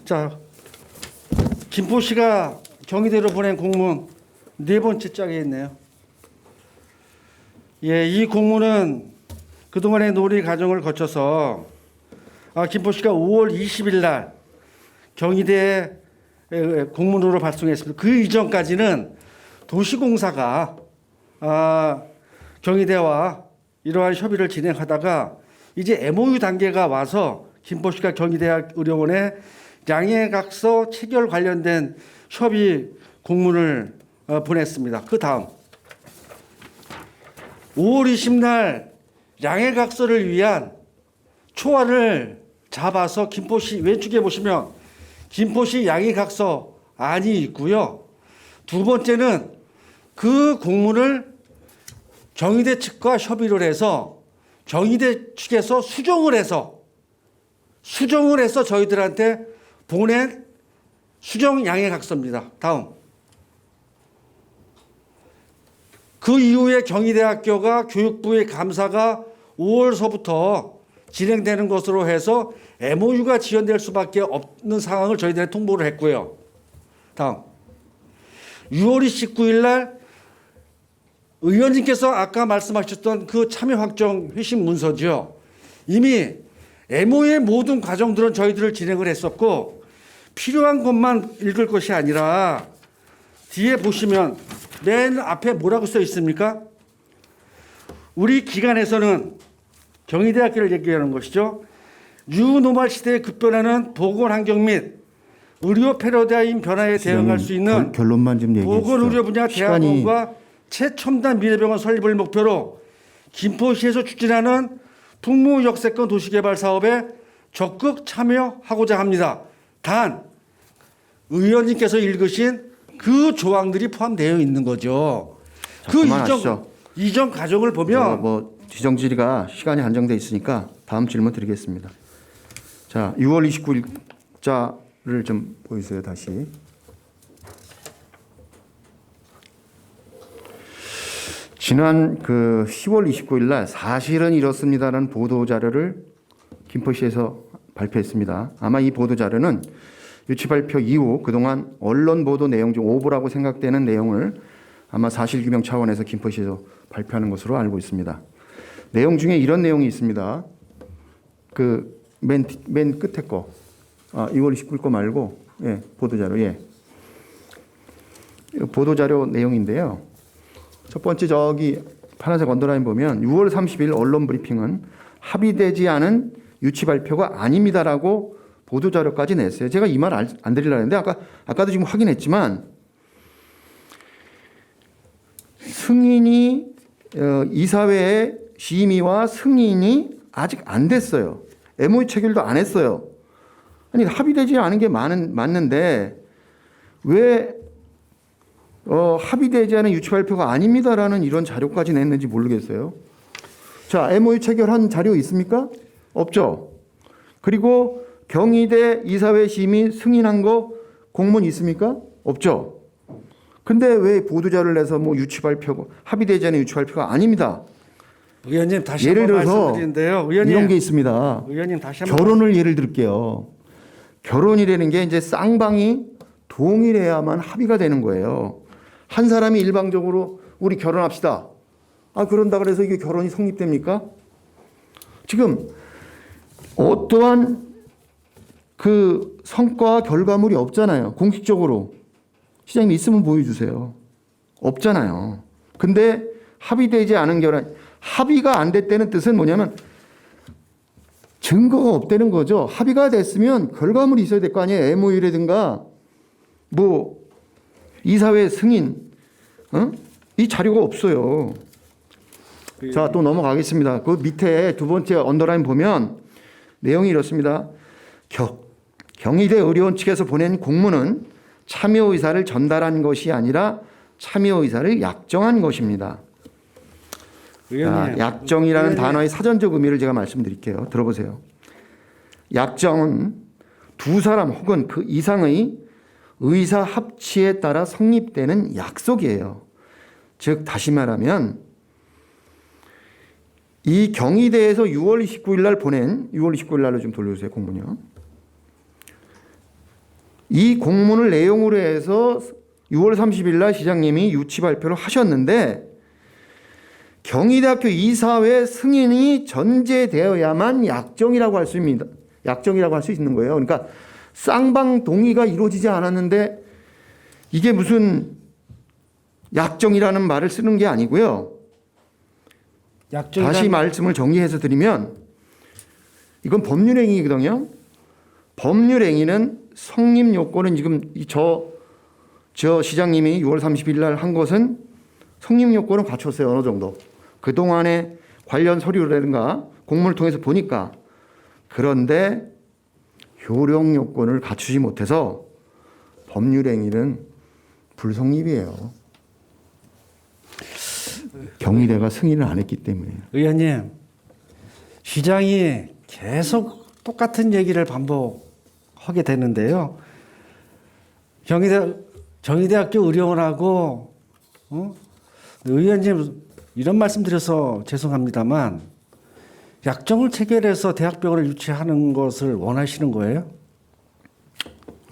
자 김포시가 경희대로 보낸 공문 네 번째 짝에 있네요. 예, 이 공문은 그동안의 논의 과정을 거쳐서 김포시가 5월 20일 날 경희대에 공문으로 발송했습니다. 그 이전까지는 도시공사가 경희대와 이러한 협의를 진행하다가 이제 MOU 단계가 와서 김포시가 경희대학 의료원에 양해각서 체결 관련된 협의 공문을 보냈습니다. 그 다음 5월 20날 양해각서를 위한 초안을 잡아서 김포시 왼쪽에 보시면 김포시 양해각서 안이 있고요. 두 번째는 그 공문을 경희대 측과 협의를 해서 경희대 측에서 수정을 해서 저희들한테 보낸 수정 양해각서입니다. 다음. 그 이후에 경희대학교가 교육부의 감사가 5월서부터 진행되는 것으로 해서 MOU가 지연될 수밖에 없는 상황을 저희들이 통보를 했고요. 다음. 6월 29일 날 의원님께서 아까 말씀하셨던 그 참여 확정 회신 문서죠. 이미 MOU의 모든 과정들은 저희들을 진행을 했었고 필요한 것만 읽을 것이 아니라 뒤에 보시면 맨 앞에 뭐라고 써 있습니까? 우리 기관에서는 경희대학교를 얘기하는 것이죠. 뉴노멀 시대에 급변하는 보건 환경 및 의료 패러다임 변화에 대응할 수 있는 결론만 좀 얘기해 주시죠. 보건의료 분야 대학원과 최첨단 미래병원 설립을 목표로 김포시에서 추진하는 풍무역세권 도시개발 사업에 적극 참여하고자 합니다. 단 의원님께서 읽으신 그 조항들이 포함되어 있는 거죠. 그 이전 과정을 보면 지정질의가 시간이 한정돼 있으니까 다음 질문 드리겠습니다. 자, 6월 29일자를 좀 보여주세요. 다시. 지난 10월 29일 날 사실은 이렇습니다라는 보도 자료를 김포시에서 발표했습니다. 아마 이 보도 자료는 유치 발표 이후 그동안 언론 보도 내용 중 오보라고 생각되는 내용을 아마 사실규명 차원에서 김포시에서 발표하는 것으로 알고 있습니다. 내용 중에 이런 내용이 있습니다. 맨 끝에 거, 2월 29일 거 말고, 예, 보도자료, 예. 보도자료 내용인데요. 첫 번째 저기 파란색 언더라인 보면 6월 30일 언론 브리핑은 합의되지 않은 유치 발표가 아닙니다라고 보도 자료까지 냈어요. 제가 이 말 안 드리려고 했는데 아까도 지금 확인했지만 승인이 이사회의 심의와 승인이 아직 안 됐어요. MOU 체결도 안 했어요. 아니 합의되지 않은 게 맞는데 왜 합의되지 않은 유치 발표가 아닙니다라는 이런 자료까지 냈는지 모르겠어요. 자, MOU 체결한 자료 있습니까? 없죠. 그리고 경희대 이사회 심의 승인한 거 공문 있습니까? 없죠. 근데 왜 보도자를 내서 뭐 유치 발표고 합의되지 않은 유치 발표가 아닙니다. 의원님 다시 예를 한번 들어서 말씀드리는데요. 의원님, 이런 게 있습니다. 의원님 다시 한번 결혼을 예를 들게요. 결혼이라는 게 이제 쌍방이 동일해야만 합의가 되는 거예요. 한 사람이 일방적으로 우리 결혼합시다. 그런다 그래서 이게 결혼이 성립됩니까? 지금 어떠한 그 성과 결과물이 없잖아요. 공식적으로. 시장님 있으면 보여주세요. 없잖아요. 근데 합의되지 않은 결혼, 합의가 안 됐다는 뜻은 뭐냐면 증거가 없다는 거죠. 합의가 됐으면 결과물이 있어야 될 거 아니에요. MOU라든가 뭐 이사회 승인, 이 자료가 없어요. 자, 또 넘어가겠습니다. 그 밑에 두 번째 언더라인 보면 내용이 이렇습니다. 경희대 의료원 측에서 보낸 공문은 참여 의사를 전달한 것이 아니라 참여 의사를 약정한 것입니다. 의원님, 약정이라는 의원님. 단어의 사전적 의미를 제가 말씀드릴게요. 들어보세요. 약정은 두 사람 혹은 그 이상의 의사 합치에 따라 성립되는 약속이에요. 즉 다시 말하면 이 경희대에서 6월 29일 날 보낸 6월 29일 날로 좀 돌려주세요. 공문이요. 이 공문을 내용으로 해서 6월 30일 날 시장님이 유치 발표를 하셨는데 경희대학교 이사회 승인이 전제되어야만 약정이라고 할 수 있습니다. 약정이라고 할 수 있는 거예요. 그러니까 쌍방 동의가 이루어지지 않았는데 이게 무슨 약정이라는 말을 쓰는 게 아니고요. 다시 말씀을 정리해서 드리면 이건 법률행위거든요. 법률행위는 성립 요건은 지금 저 시장님이 6월 30일 날 한 것은 성립 요건을 갖췄어요. 어느 정도. 그동안에 관련 서류라든가 공문을 통해서 보니까 그런데 효력 요건을 갖추지 못해서 법률행위는 불성립이에요. 경희대가 승인을 안 했기 때문에. 의원님, 시장이 계속 똑같은 얘기를 반복하게 되는데요. 경희대학교 의료원하고 의원님 이런 말씀 드려서 죄송합니다만 약정을 체결해서 대학병원을 유치하는 것을 원하시는 거예요?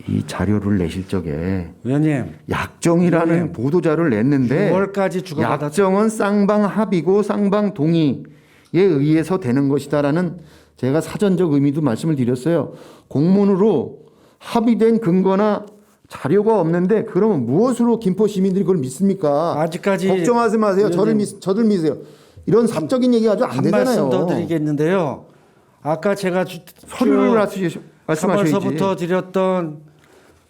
이 자료를 내실 적에 의원님, 약정이라는 의원님, 보도자료를 냈는데 6월까지 주고받았 약정은 쌍방 합의고 쌍방 동의에 의해서 되는 것이다라는 제가 사전적 의미도 말씀을 드렸어요. 공문으로 합의된 근거나 자료가 없는데 그러면 무엇으로 김포 시민들이 그걸 믿습니까? 아직까지 걱정하지 마세요. 저를 믿으세요. 이런 사적인 얘기 아주 안 한 되잖아요. 말씀 더 드리겠는데요. 아까 제가 서류를 말씀하셔야지. 3월서부터 드렸던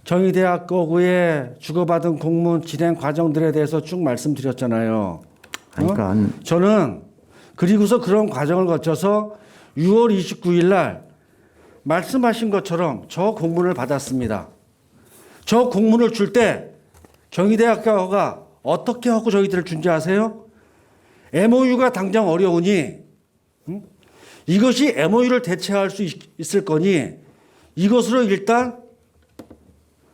경희대학교구에 주고받은 공문 진행 과정들에 대해서 쭉 말씀드렸잖아요. 그러니까 저는 그리고서 그런 과정을 거쳐서 6월 29일 날 말씀하신 것처럼 저 공문을 받았습니다. 저 공문을 줄 때 경희대학교가 어떻게 하고 저희들을 준지 아세요? MOU가 당장 어려우니 이것이 MOU를 대체할 수 있을 거니 이것으로 일단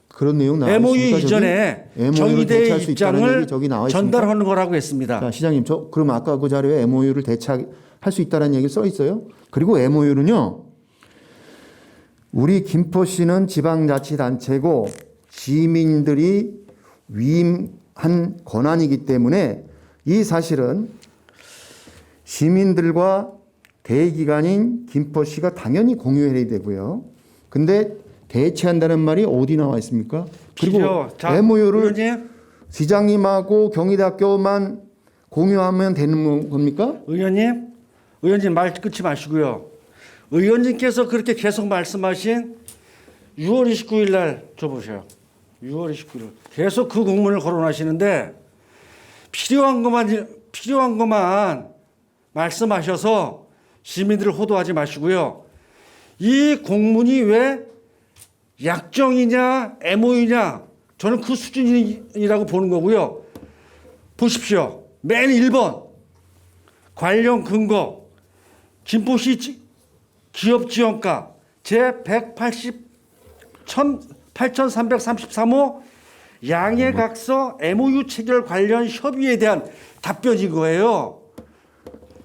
그런 내용 나와 MOU 있습니까, 이전에 MOU 를 경희대의 대체할 수 있다는 입장을 얘기 저기 나와 있습니까? 전달하는 거라고 했습니다. 자, 시장님, 그럼 아까 그 자료에 MOU를 대체할 수 있다는 얘기 써 있어요. 그리고 MOU는요, 우리 김포시는 지방자치단체고 시민들이 위임한 권한이기 때문에 이 사실은 시민들과 대기관인 김포시가 당연히 공유해야 되고요. 근데 대체한다는 말이 어디 나와 있습니까? 그리고 MOU를 시장님하고 경희대학교만 공유하면 되는 겁니까? 의원님 말 끊지 마시고요. 의원님께서 그렇게 계속 말씀하신 6월 29일 날 줘보세요. 6월 29일 계속 그 공문을 거론하시는데 필요한 것만 말씀하셔서 시민들을 호도하지 마시고요. 이 공문이 왜 약정이냐 MOU냐 저는 그 수준이라고 보는 거고요. 보십시오. 맨 1번 관련 근거 김포시 기업지원가 제183.333호 양해각서 MOU 체결 관련 협의에 대한 답변인 거예요.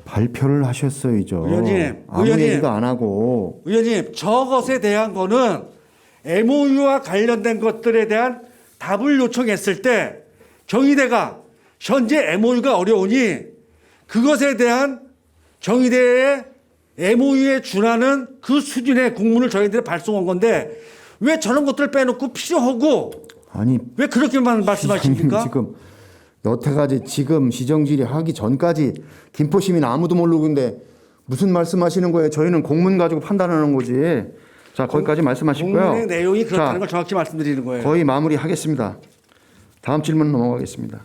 발표를 하셨어야죠. 의원님, 아무 의원님. 얘기도 안 하고. 의원님, 저것에 대한 거는 MOU와 관련된 것들에 대한 답을 요청했을 때 경희대가 현재 MOU가 어려우니 그것에 대한 경희대의 MOU에 준하는 그 수준의 공문을 저희들이 발송한 건데 왜 저런 것들을 빼놓고 필요하고 아니 왜 그렇게만 말씀하십니까? 지금 여태까지 지금 시정질의 하기 전까지 김포 시민 아무도 모르고 있는데 무슨 말씀하시는 거예요? 저희는 공문 가지고 판단하는 거지. 자 거기까지 말씀하시고요. 공문의 내용이 그렇다는 자, 걸 정확히 말씀드리는 거예요. 거의 마무리하겠습니다. 다음 질문 넘어가겠습니다.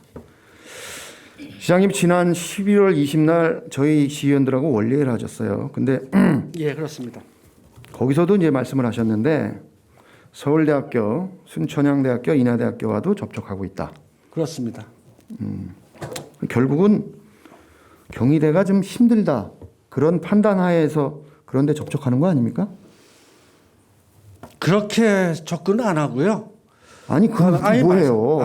시장님 지난 11월 20날 저희 시의원들하고 원래를 하셨어요. 근데 예, 그렇습니다. 거기서도 이제 말씀을 하셨는데 서울대학교, 순천향대학교, 인하대학교와도 접촉하고 있다. 그렇습니다. 결국은 경희대가 좀 힘들다. 그런 판단하에서 그런 데 접촉하는 거 아닙니까? 그렇게 접근은 안 하고요. 아니 그건 아니, 뭐예요?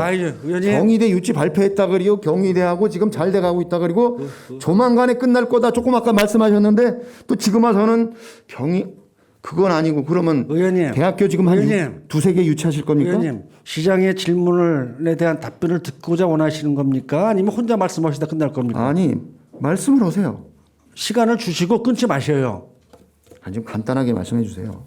의원님. 경희대 유치 발표했다 그리고 경희대하고 지금 잘 돼가고 있다 그리고 조만간에 끝날 거다. 조금 아까 말씀하셨는데 또 지금 와서는 그건 아니고 그러면 의원님. 대학교 지금 한 의원님. 두세 개 유치하실 겁니까? 의원님, 시장의 질문에 대한 답변을 듣고자 원하시는 겁니까? 아니면 혼자 말씀하시다 끝날 겁니까? 아니 말씀을 하세요. 시간을 주시고 끊지 마셔요. 아니 좀 간단하게 말씀해 주세요.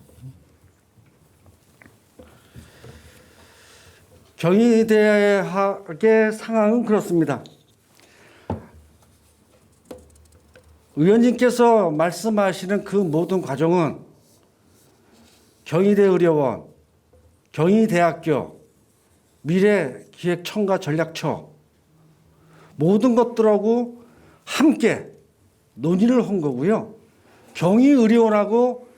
경희대학의 상황은 그렇습니다. 의원님께서 말씀하시는 그 모든 과정은 경희대의료원, 경희대학교, 미래기획청과 전략처 모든 것들하고 함께 논의를 한 거고요. 경희의료원하고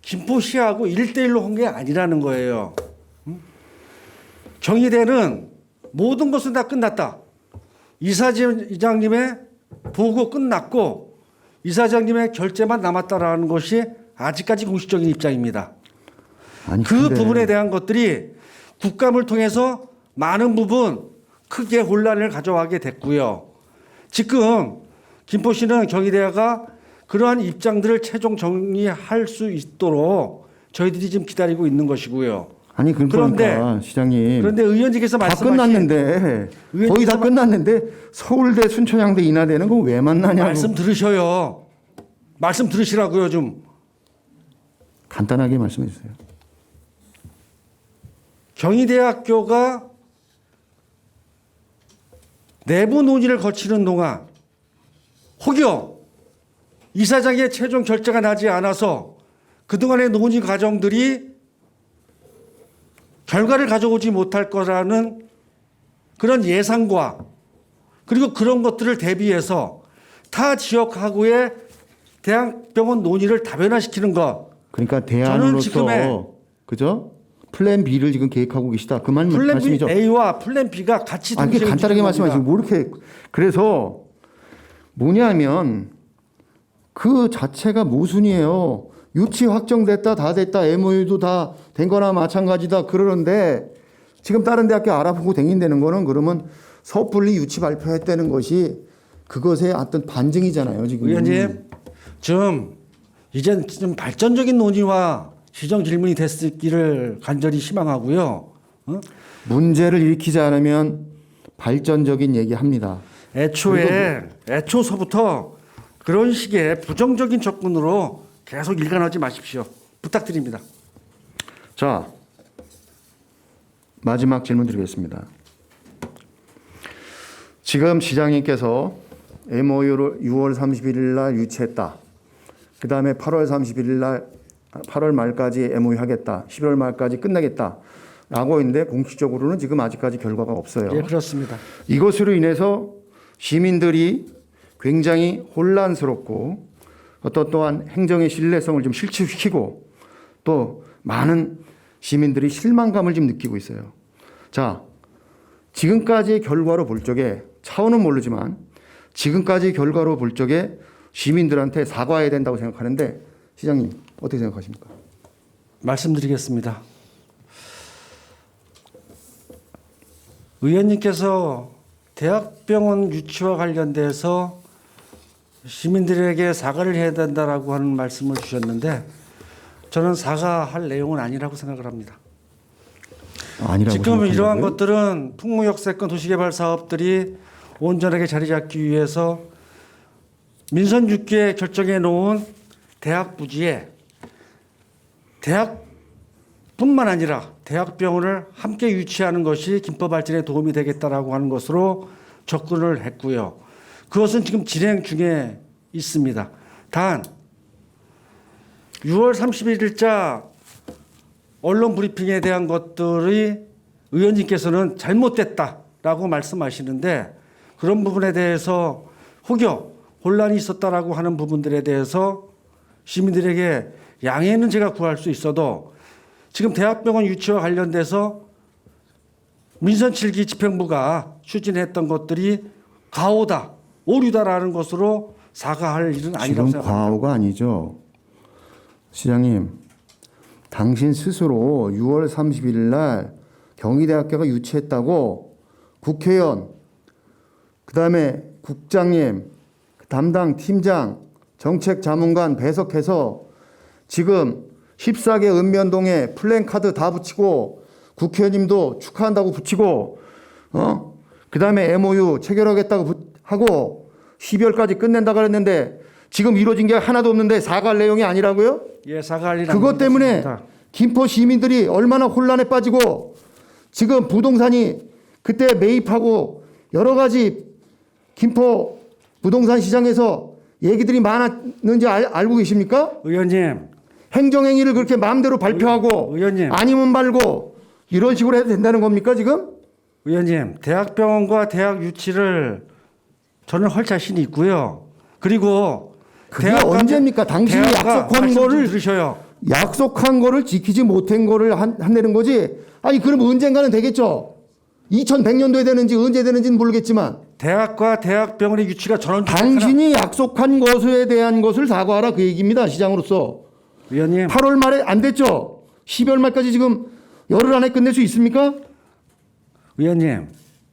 김포시하고 1대1로 한 게 아니라는 거예요. 경희대는 모든 것은 다 끝났다. 이사장님의 보고 끝났고 이사장님의 결재만 남았다라는 것이 아직까지 공식적인 입장입니다. 아니, 그 근데 부분에 대한 것들이 국감을 통해서 많은 부분 크게 혼란을 가져가게 됐고요. 지금 김포시는 경희대가 그러한 입장들을 최종 정리할 수 있도록 저희들이 지금 기다리고 있는 것이고요. 아니 그러니까 시장님 그런데 의원님께서 다 말씀하신 끝났는데 거의 다 끝났는데 서울대, 순천향대, 인하대는 그거 왜 만나냐고. 말씀 들으셔요. 말씀 들으시라고요 좀. 간단하게 말씀해 주세요. 경희대학교가 내부 논의를 거치는 동안 혹여 이사장의 최종 결재가 나지 않아서 그동안의 논의 과정들이 결과를 가져오지 못할 거라는 그런 예상과 그리고 그런 것들을 대비해서 타 지역하고의 대학병원 논의를 다변화시키는 것. 그러니까 저는 지금의 대안으로서 그죠? 플랜 B를 지금 계획하고 계시다. 그 플랜 B 말씀이죠. A와 플랜 B가 같이 아, 동시에 이게 간단하게 움직이는 말씀하시고 뭐 이렇게 그래서 뭐냐면 그 자체가 모순이에요. 유치 확정됐다 다 됐다 MOU도 다 된 거나 마찬가지다 그러는데 지금 다른 대학교 알아보고 댕긴다는 거는 그러면 섣불리 유치 발표했다는 것이 그것의 어떤 반증이잖아요. 지금. 의원님 좀 이제 좀 발전적인 논의와 시정 질문이 됐기를 간절히 희망하고요. 문제를 일으키지 않으면 발전적인 얘기합니다. 애초서부터 그런 식의 부정적인 접근으로 계속 일관하지 마십시오. 부탁드립니다. 자, 마지막 질문 드리겠습니다. 지금 시장님께서 MOU를 6월 31일 날 유치했다. 그 다음에 8월 31일 날 8월 말까지 MOU 하겠다. 11월 말까지 끝내겠다. 라고 했는데 공식적으로는 지금 아직까지 결과가 없어요. 예, 그렇습니다. 이것으로 인해서 시민들이 굉장히 혼란스럽고 또한 행정의 신뢰성을 좀 실추시키고 또 많은 시민들이 실망감을 좀 느끼고 있어요. 자, 지금까지의 결과로 볼 적에 차원은 모르지만 지금까지 결과로 볼 적에 시민들한테 사과해야 된다고 생각하는데 시장님 어떻게 생각하십니까? 말씀드리겠습니다. 의원님께서 대학병원 유치와 관련돼서 시민들에게 사과를 해야 된다라고 하는 말씀을 주셨는데 저는 사과할 내용은 아니라고 생각을 합니다. 아니라고 지금 이러한 생각한다고요? 것들은 풍무역세권 도시개발 사업들이 온전하게 자리 잡기 위해서 민선 6기에 결정해 놓은 대학 부지에 대학뿐만 아니라 대학병원을 함께 유치하는 것이 김포 발전에 도움이 되겠다라고 하는 것으로 접근을 했고요. 그것은 지금 진행 중에 있습니다. 단 6월 31일자 언론 브리핑에 대한 것들이 의원님께서는 잘못됐다라고 말씀하시는데 그런 부분에 대해서 혹여 혼란이 있었다라고 하는 부분들에 대해서 시민들에게 양해는 제가 구할 수 있어도 지금 대학병원 유치와 관련돼서 민선 7기 집행부가 추진했던 것들이 가오다, 오류다라는 것으로 사과할 일은 아니라고 지금 생각합니다. 과오가 아니죠. 시장님, 당신 스스로 6월 31일 날 경희대학교가 유치했다고 국회의원, 그다음에 국장님, 담당 팀장, 정책자문관 배석해서 지금 14개 읍면동에 플랜카드 다 붙이고 국회의원님도 축하한다고 붙이고 그다음에 MOU 체결하겠다고 하고 12월까지 끝낸다 그랬는데 지금 이루어진 게 하나도 없는데 사과할 내용이 아니라고요? 예, 사과할 일 그것 때문에 김포 시민들이 얼마나 혼란에 빠지고 지금 부동산이 그때 매입하고 여러 가지 김포 부동산 시장에서 얘기들이 많았는지 알고 계십니까? 의원님, 행정행위를 그렇게 마음대로 발표하고 의원님. 아니면 말고 이런 식으로 해도 된다는 겁니까 지금? 의원님, 대학병원과 대학 유치를 저는 할 자신이 있고요. 그리고 그게 대학과 언제입니까? 당신이 대학과 약속한 말씀 좀 거를 들으셔요. 약속한 거를 지키지 못한 거를 한다는 거지. 아니 그럼 언젠가는 되겠죠. 2100년도에 되는지 언제 되는지는 모르겠지만 대학과 대학병원의 유치가 저는 당신이 약속한 것에 대한 것을 사과하라 그 얘기입니다. 시장으로서. 의원님, 8월 말에 안 됐죠. 12월 말까지 지금 열흘 안에 끝낼 수 있습니까? 의원님,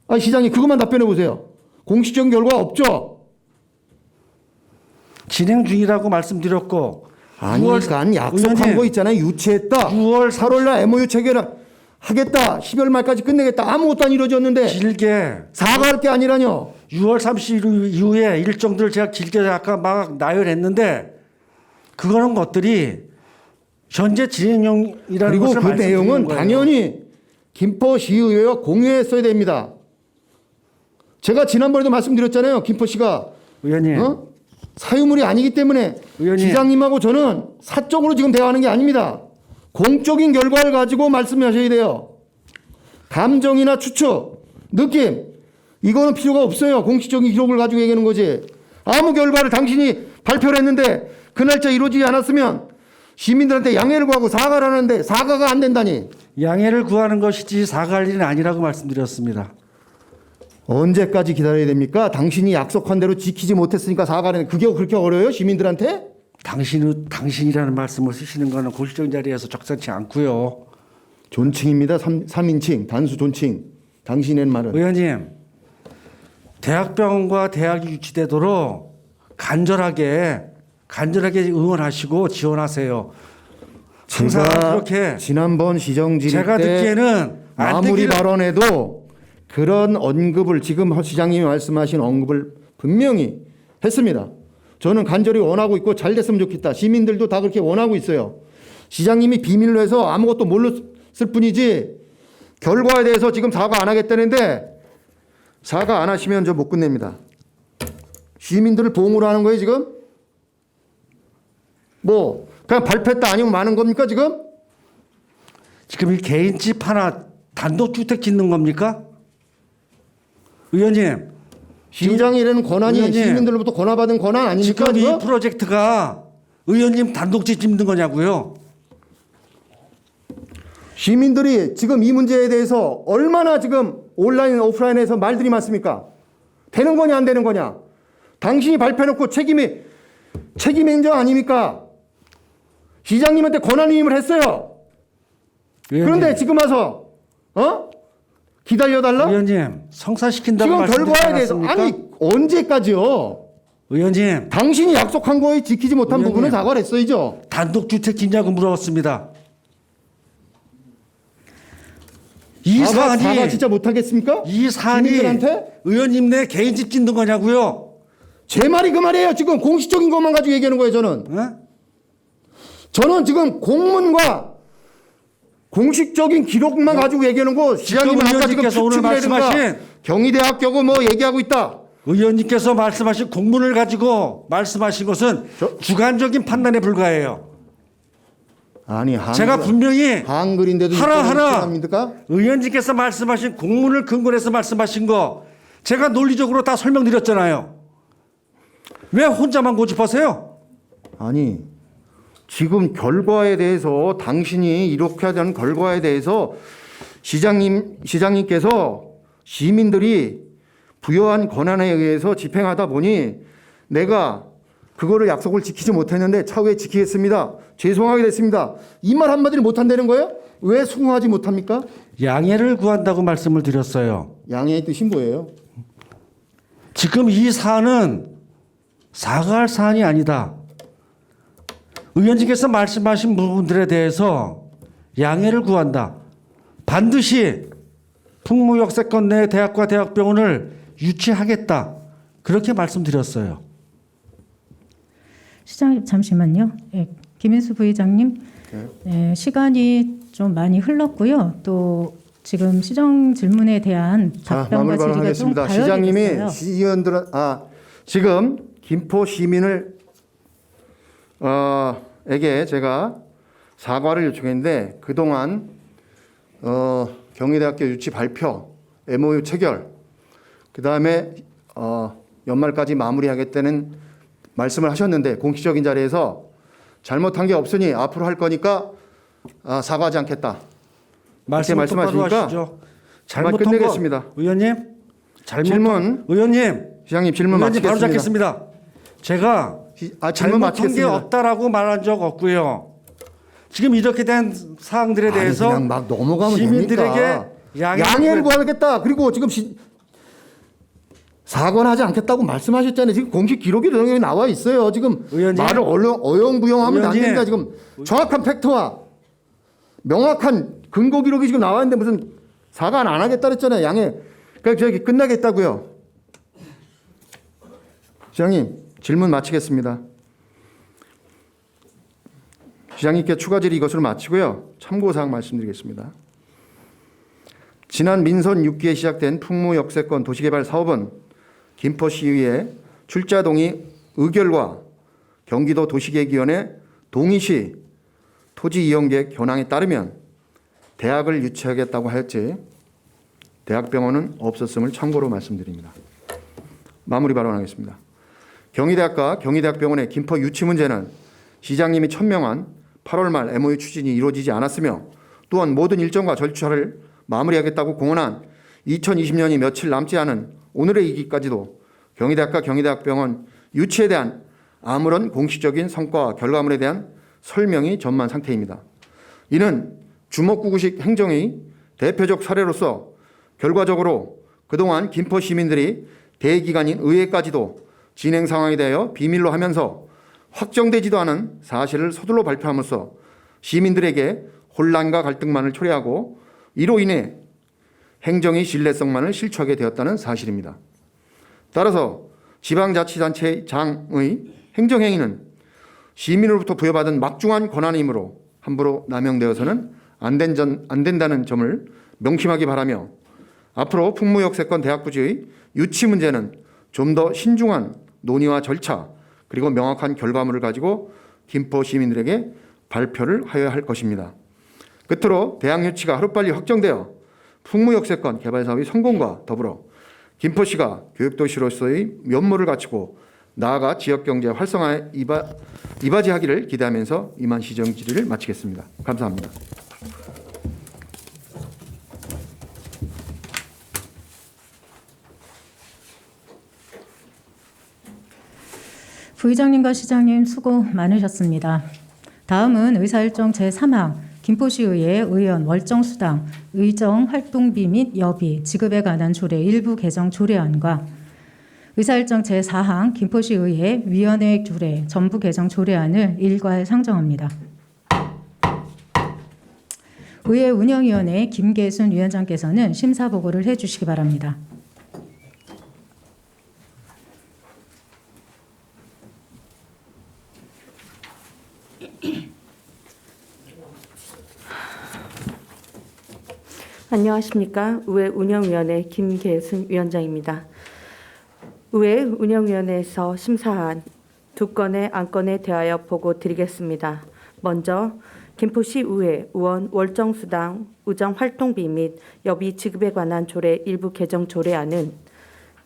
아 시장님 그것만 답변해 보세요. 공식적인 결과 없죠. 진행 중이라고 말씀드렸고 아니 그러니까 약속한 의원님, 거 있잖아요. 유치했다. 6월 8월 날 MOU 체결하겠다. 12월 말까지 끝내겠다. 아무것도 안 이루어졌는데 길게 사과할 게 아니라뇨. 6월 30일 이후에 일정들을 제가 길게 아까 막 나열했는데 그거는 것들이 현재 진행형이라는 그리고 것을 그 말씀드리는 내용은 거예요. 당연히 김포시의회와 공유했어야 됩니다. 제가 지난번에도 말씀드렸잖아요. 김포시가 의원님, 사유물이 아니기 때문에 의원님. 시장님하고 저는 사적으로 지금 대화하는 게 아닙니다. 공적인 결과를 가지고 말씀하셔야 돼요. 감정이나 추측, 느낌 이거는 필요가 없어요. 공식적인 기록을 가지고 얘기하는 거지. 아무 결과를 당신이 발표를 했는데 그 날짜 이루어지지 않았으면 시민들한테 양해를 구하고 사과를 하는데 사과가 안 된다니. 양해를 구하는 것이지 사과할 일은 아니라고 말씀드렸습니다. 언제까지 기다려야 됩니까? 당신이 약속한 대로 지키지 못했으니까 사과를 그게 그렇게 어려워요? 시민들한테? 당신이라는 말씀을 쓰시는 것은 공식적인 자리에서 적절치 않고요. 존칭입니다. 3인칭 단수 존칭. 당신의 말은. 의원님, 대학병원과 대학이 유치되도록 간절하게 응원하시고 지원하세요. 항상 제가 그렇게 지난번 시정 질의 제가 때 듣기에는 안 마무리 되기를- 발언에도 그런 언급을 지금 허 시장님이 말씀하신 언급을 분명히 했습니다. 저는 간절히 원하고 있고 잘 됐으면 좋겠다. 시민들도 다 그렇게 원하고 있어요. 시장님이 비밀로 해서 아무것도 몰랐을 뿐이지 결과에 대해서 지금 사과 안 하겠다는데 사과 안 하시면 저 못 끝냅니다. 시민들을 봉으로 하는 거예요 지금? 뭐 그냥 발표했다 아니면 마는 겁니까 지금? 지금 이 개인집 하나 단독주택 짓는 겁니까? 의원님, 시장이 이라는 권한이 의원님, 시민들로부터 권한받은 권한 아닙니까? 지금 이 지금? 프로젝트가 의원님 단독주택 짓는 거냐고요? 시민들이 지금 이 문제에 대해서 얼마나 지금 온라인 오프라인에서 말들이 많습니까? 되는 거냐 안 되는 거냐? 당신이 발표해놓고 책임 행정 아닙니까? 시장님한테 권한임을 했어요. 의원님, 그런데 지금 와서 기다려달라? 의원님 성사시킨다고 지금 말씀드리지 결과에 대해서 않았습니까? 아니 언제까지요? 의원님 당신이 약속한 거에 지키지 못한 의원님. 부분은 사과를 했어야죠. 단독주택 짓냐고 물어봤습니다. 이 사과 사안이 진짜 못하겠습니까? 이 사안이 시민들한테? 의원님 내 개인집 짓는 거냐고요? 제 말이 그 말이에요. 지금 공식적인 것만 가지고 얘기하는 거예요. 저는 지금 공문과 공식적인 기록만 가지고 얘기하는 거. 시장님은 아까 지금 의원님께서 오늘 추측이라든가 말씀하신 경희대학교고 뭐 얘기하고 있다. 의원님께서 말씀하신 공문을 가지고 말씀하신 것은 주관적인 판단에 불과해요. 아니 제가 분명히 한글인데도 하나하나 합니까? 의원님께서 말씀하신 공문을 근거로 해서 말씀하신 거 제가 논리적으로 다 설명드렸잖아요. 왜 혼자만 고집하세요? 아니 지금 결과에 대해서 당신이 이렇게 하자는 결과에 대해서 시장님께서 시민들이 부여한 권한에 의해서 집행하다 보니 내가 그거를 약속을 지키지 못했는데 차후에 지키겠습니다. 죄송하게 됐습니다. 이 말 한마디를 못한다는 거예요? 왜 수긍하지 못합니까? 양해를 구한다고 말씀을 드렸어요. 양해의 뜻이 뭐예요? 지금 이 사안은 사과할 사안이 아니다. 의원님께서 말씀하신 부분들에 대해서 양해를 구한다. 반드시 풍무역세권 내 대학과 대학병원을 유치하겠다. 그렇게 말씀드렸어요. 시장님 잠시만요. 네, 김인수 부의장님, 네, 시간이 좀 많이 흘렀고요. 또 지금 시정 질문에 대한 답변과 질의가 좀 마무리하겠습니다. 가열되겠어요. 시장님이 시의원들은 지금 김포 시민을 에게 제가 사과를 요청했는데 그동안 경희대학교 유치 발표, MOU 체결, 그 다음에 연말까지 마무리하겠다는 말씀을 하셨는데 공식적인 자리에서 잘못한 게 없으니 앞으로 할 거니까 사과하지 않겠다. 말씀을 똑바로 하시죠. 잘못한 끝내겠습니다. 거 의원님 질문. 의원님 시장님 질문 의원님 바로 마치겠습니다. 잡겠습니다. 제가 질문 잘못한 게 마치겠습니다. 없다라고 말한 적 없고요. 지금 이렇게 된 사항들에 대해서 그냥 막 넘어가면 시민들에게 됩니까? 양해를 양해를 구하겠다. 그리고 지금 사과는 하지 않겠다고 말씀하셨잖아요. 지금 공식 기록이 나와 있어요. 지금 의원님. 말을 어영부영하면 안 의원님. 됩니다. 지금 정확한 팩트와 명확한 근거 기록이 지금 나와 있는데 무슨 사과는 안 하겠다 그랬잖아요. 양해. 그러니까 저기 끝나겠다고요. 시장님 질문 마치겠습니다. 시장님께 추가 질의 이것으로 마치고요. 참고사항 말씀드리겠습니다. 지난 민선 6기에 시작된 풍무역세권 도시개발 사업은 김포시의회 출자동의 의결과 경기도 도시계획위원회 동의시 토지이용계획 현황에 따르면 대학을 유치하겠다고 하였지 대학병원은 없었음을 참고로 말씀드립니다. 마무리 발언하겠습니다. 경희대학과 경희대학병원의 김포 유치 문제는 시장님이 천명한 8월 말 MOU 추진이 이루어지지 않았으며 또한 모든 일정과 절차를 마무리하겠다고 공언한 2020년이 며칠 남지 않은 오늘의 이기까지도 경희대학과 경희대학병원 유치에 대한 아무런 공식적인 성과와 결과물에 대한 설명이 전무한 상태입니다. 이는 주먹구구식 행정의 대표적 사례로서 결과적으로 그동안 김포 시민들이 대기관인 의회까지도 진행 상황에 대하여 비밀로 하면서 확정되지도 않은 사실을 서둘러 발표함으로써 시민들에게 혼란과 갈등만을 초래하고 이로 인해 행정의 신뢰성만을 실추하게 되었다는 사실입니다. 따라서 지방자치단체 장의 행정행위는 시민으로부터 부여받은 막중한 권한이므로 함부로 남용되어서는 안 된다는 점을 명심하기 바라며 앞으로 풍무역세권 대학부지의 유치 문제는 좀 더 신중한 논의와 절차 그리고 명확한 결과물을 가지고 김포 시민들에게 발표를 하여야 할 것입니다. 끝으로 대학 유치가 하루빨리 확정되어 풍무역세권 개발 사업의 성공과 더불어 김포시가 교육도시로서의 면모를 갖추고 나아가 지역경제 활성화에 이바지하기를 기대하면서 이만 시정 질의를 마치겠습니다. 감사합니다. 부의장님과 시장님 수고 많으셨습니다. 다음은 의사일정 제3항 김포시의회 의원 월정수당, 의정활동비 및 여비, 지급에 관한 조례 일부 개정 조례안과 의사일정 제4항 김포시의회 위원회 조례 전부 개정 조례안을 일괄 상정합니다. 의회 운영위원회 김계순 위원장께서는 심사 보고를 해주시기 바랍니다. 안녕하십니까. 의회 운영위원회 김계순 위원장입니다. 의회 운영위원회에서 심사한 두 건의 안건에 대하여 보고 드리겠습니다. 먼저 김포시의회 의원 월정수당, 의정활동비 및 여비 지급에 관한 조례 일부 개정 조례안은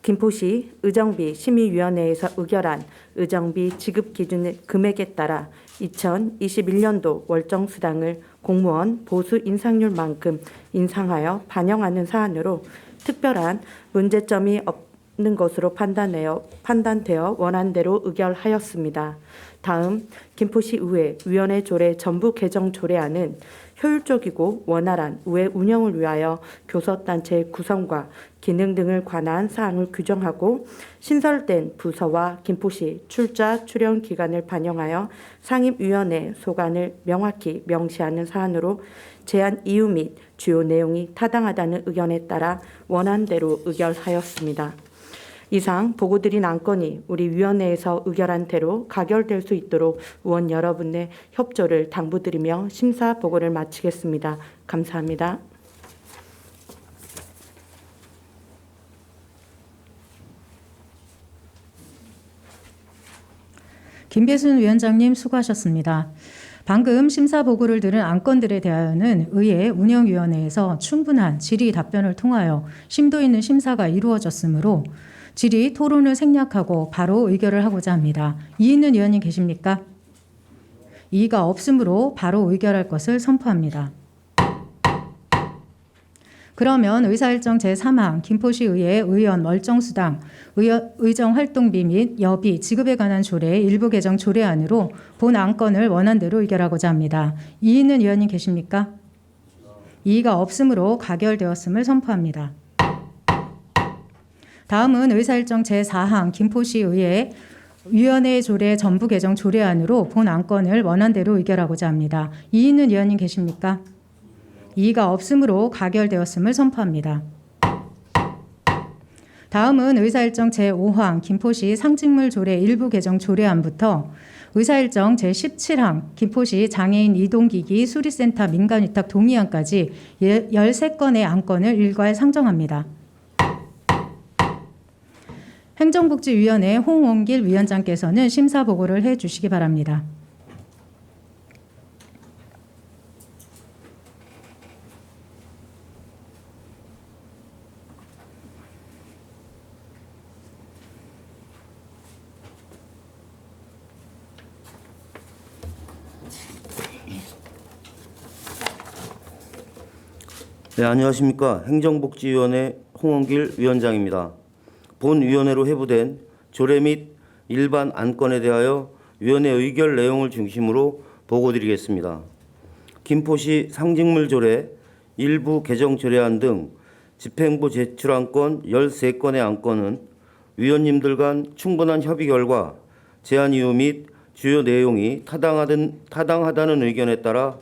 김포시 의정비 심의위원회에서 의결한 의정비 지급 기준 금액에 따라 2021년도 월정수당을 공무원 보수 인상률만큼 인상하여 반영하는 사안으로 특별한 문제점이 없는 것으로 판단되어 원안대로 의결하였습니다. 다음 김포시의회 위원회 조례 전부 개정 조례안은 효율적이고 원활한 의회 운영을 위하여 교섭단체 구성과 기능 등을 관한 사항을 규정하고 신설된 부서와 김포시 출자 출연 기간을 반영하여 상임위원회 소관을 명확히 명시하는 사안으로 제안 이유 및 주요 내용이 타당하다는 의견에 따라 원안대로 의결하였습니다. 이상 보고드린 안건이 우리 위원회에서 의결한 대로 가결될 수 있도록 의원 여러분의 협조를 당부드리며 심사 보고를 마치겠습니다. 감사합니다. 김계순 위원장님 수고하셨습니다. 방금 심사 보고를 들은 안건들에 대하여는 의회 운영위원회에서 충분한 질의 답변을 통하여 심도 있는 심사가 이루어졌으므로 질의 토론을 생략하고 바로 의결을 하고자 합니다. 이의 있는 의원님 계십니까? 이의가 없으므로 바로 의결할 것을 선포합니다. 그러면 의사일정 제3항 김포시의회 의원 월정수당, 의정활동비 및 여비, 지급에 관한 조례 일부 개정 조례안으로 본 안건을 원안대로 의결하고자 합니다. 이의 있는 의원님 계십니까? 이의가 없으므로 가결되었음을 선포합니다. 다음은 의사일정 제4항 김포시의회 위원회 조례 전부 개정 조례안으로 본 안건을 원안대로 의결하고자 합니다. 이의 있는 의원님 계십니까? 이의가 없으므로 가결되었음을 선포합니다. 다음은 의사일정 제5항 김포시 상징물 조례 일부 개정 조례안부터 의사일정 제17항 김포시 장애인 이동기기 수리센터 민간위탁 동의안까지 13건의 안건을 일괄 상정합니다. 행정복지위원회 홍원길 위원장께서는 심사 보고를 해주시기 바랍니다. 네, 안녕하십니까. 행정복지위원회 홍원길 위원장입니다. 본위원회로 회부된 조례 및 일반 안건에 대하여 위원회 의결 내용을 중심으로 보고드리겠습니다. 김포시 상징물 조례 일부 개정 조례안 등 집행부 제출안 건 13건의 안건은 위원님들 간 충분한 협의 결과 제안 이유 및 주요 내용이 타당하다는 의견에 따라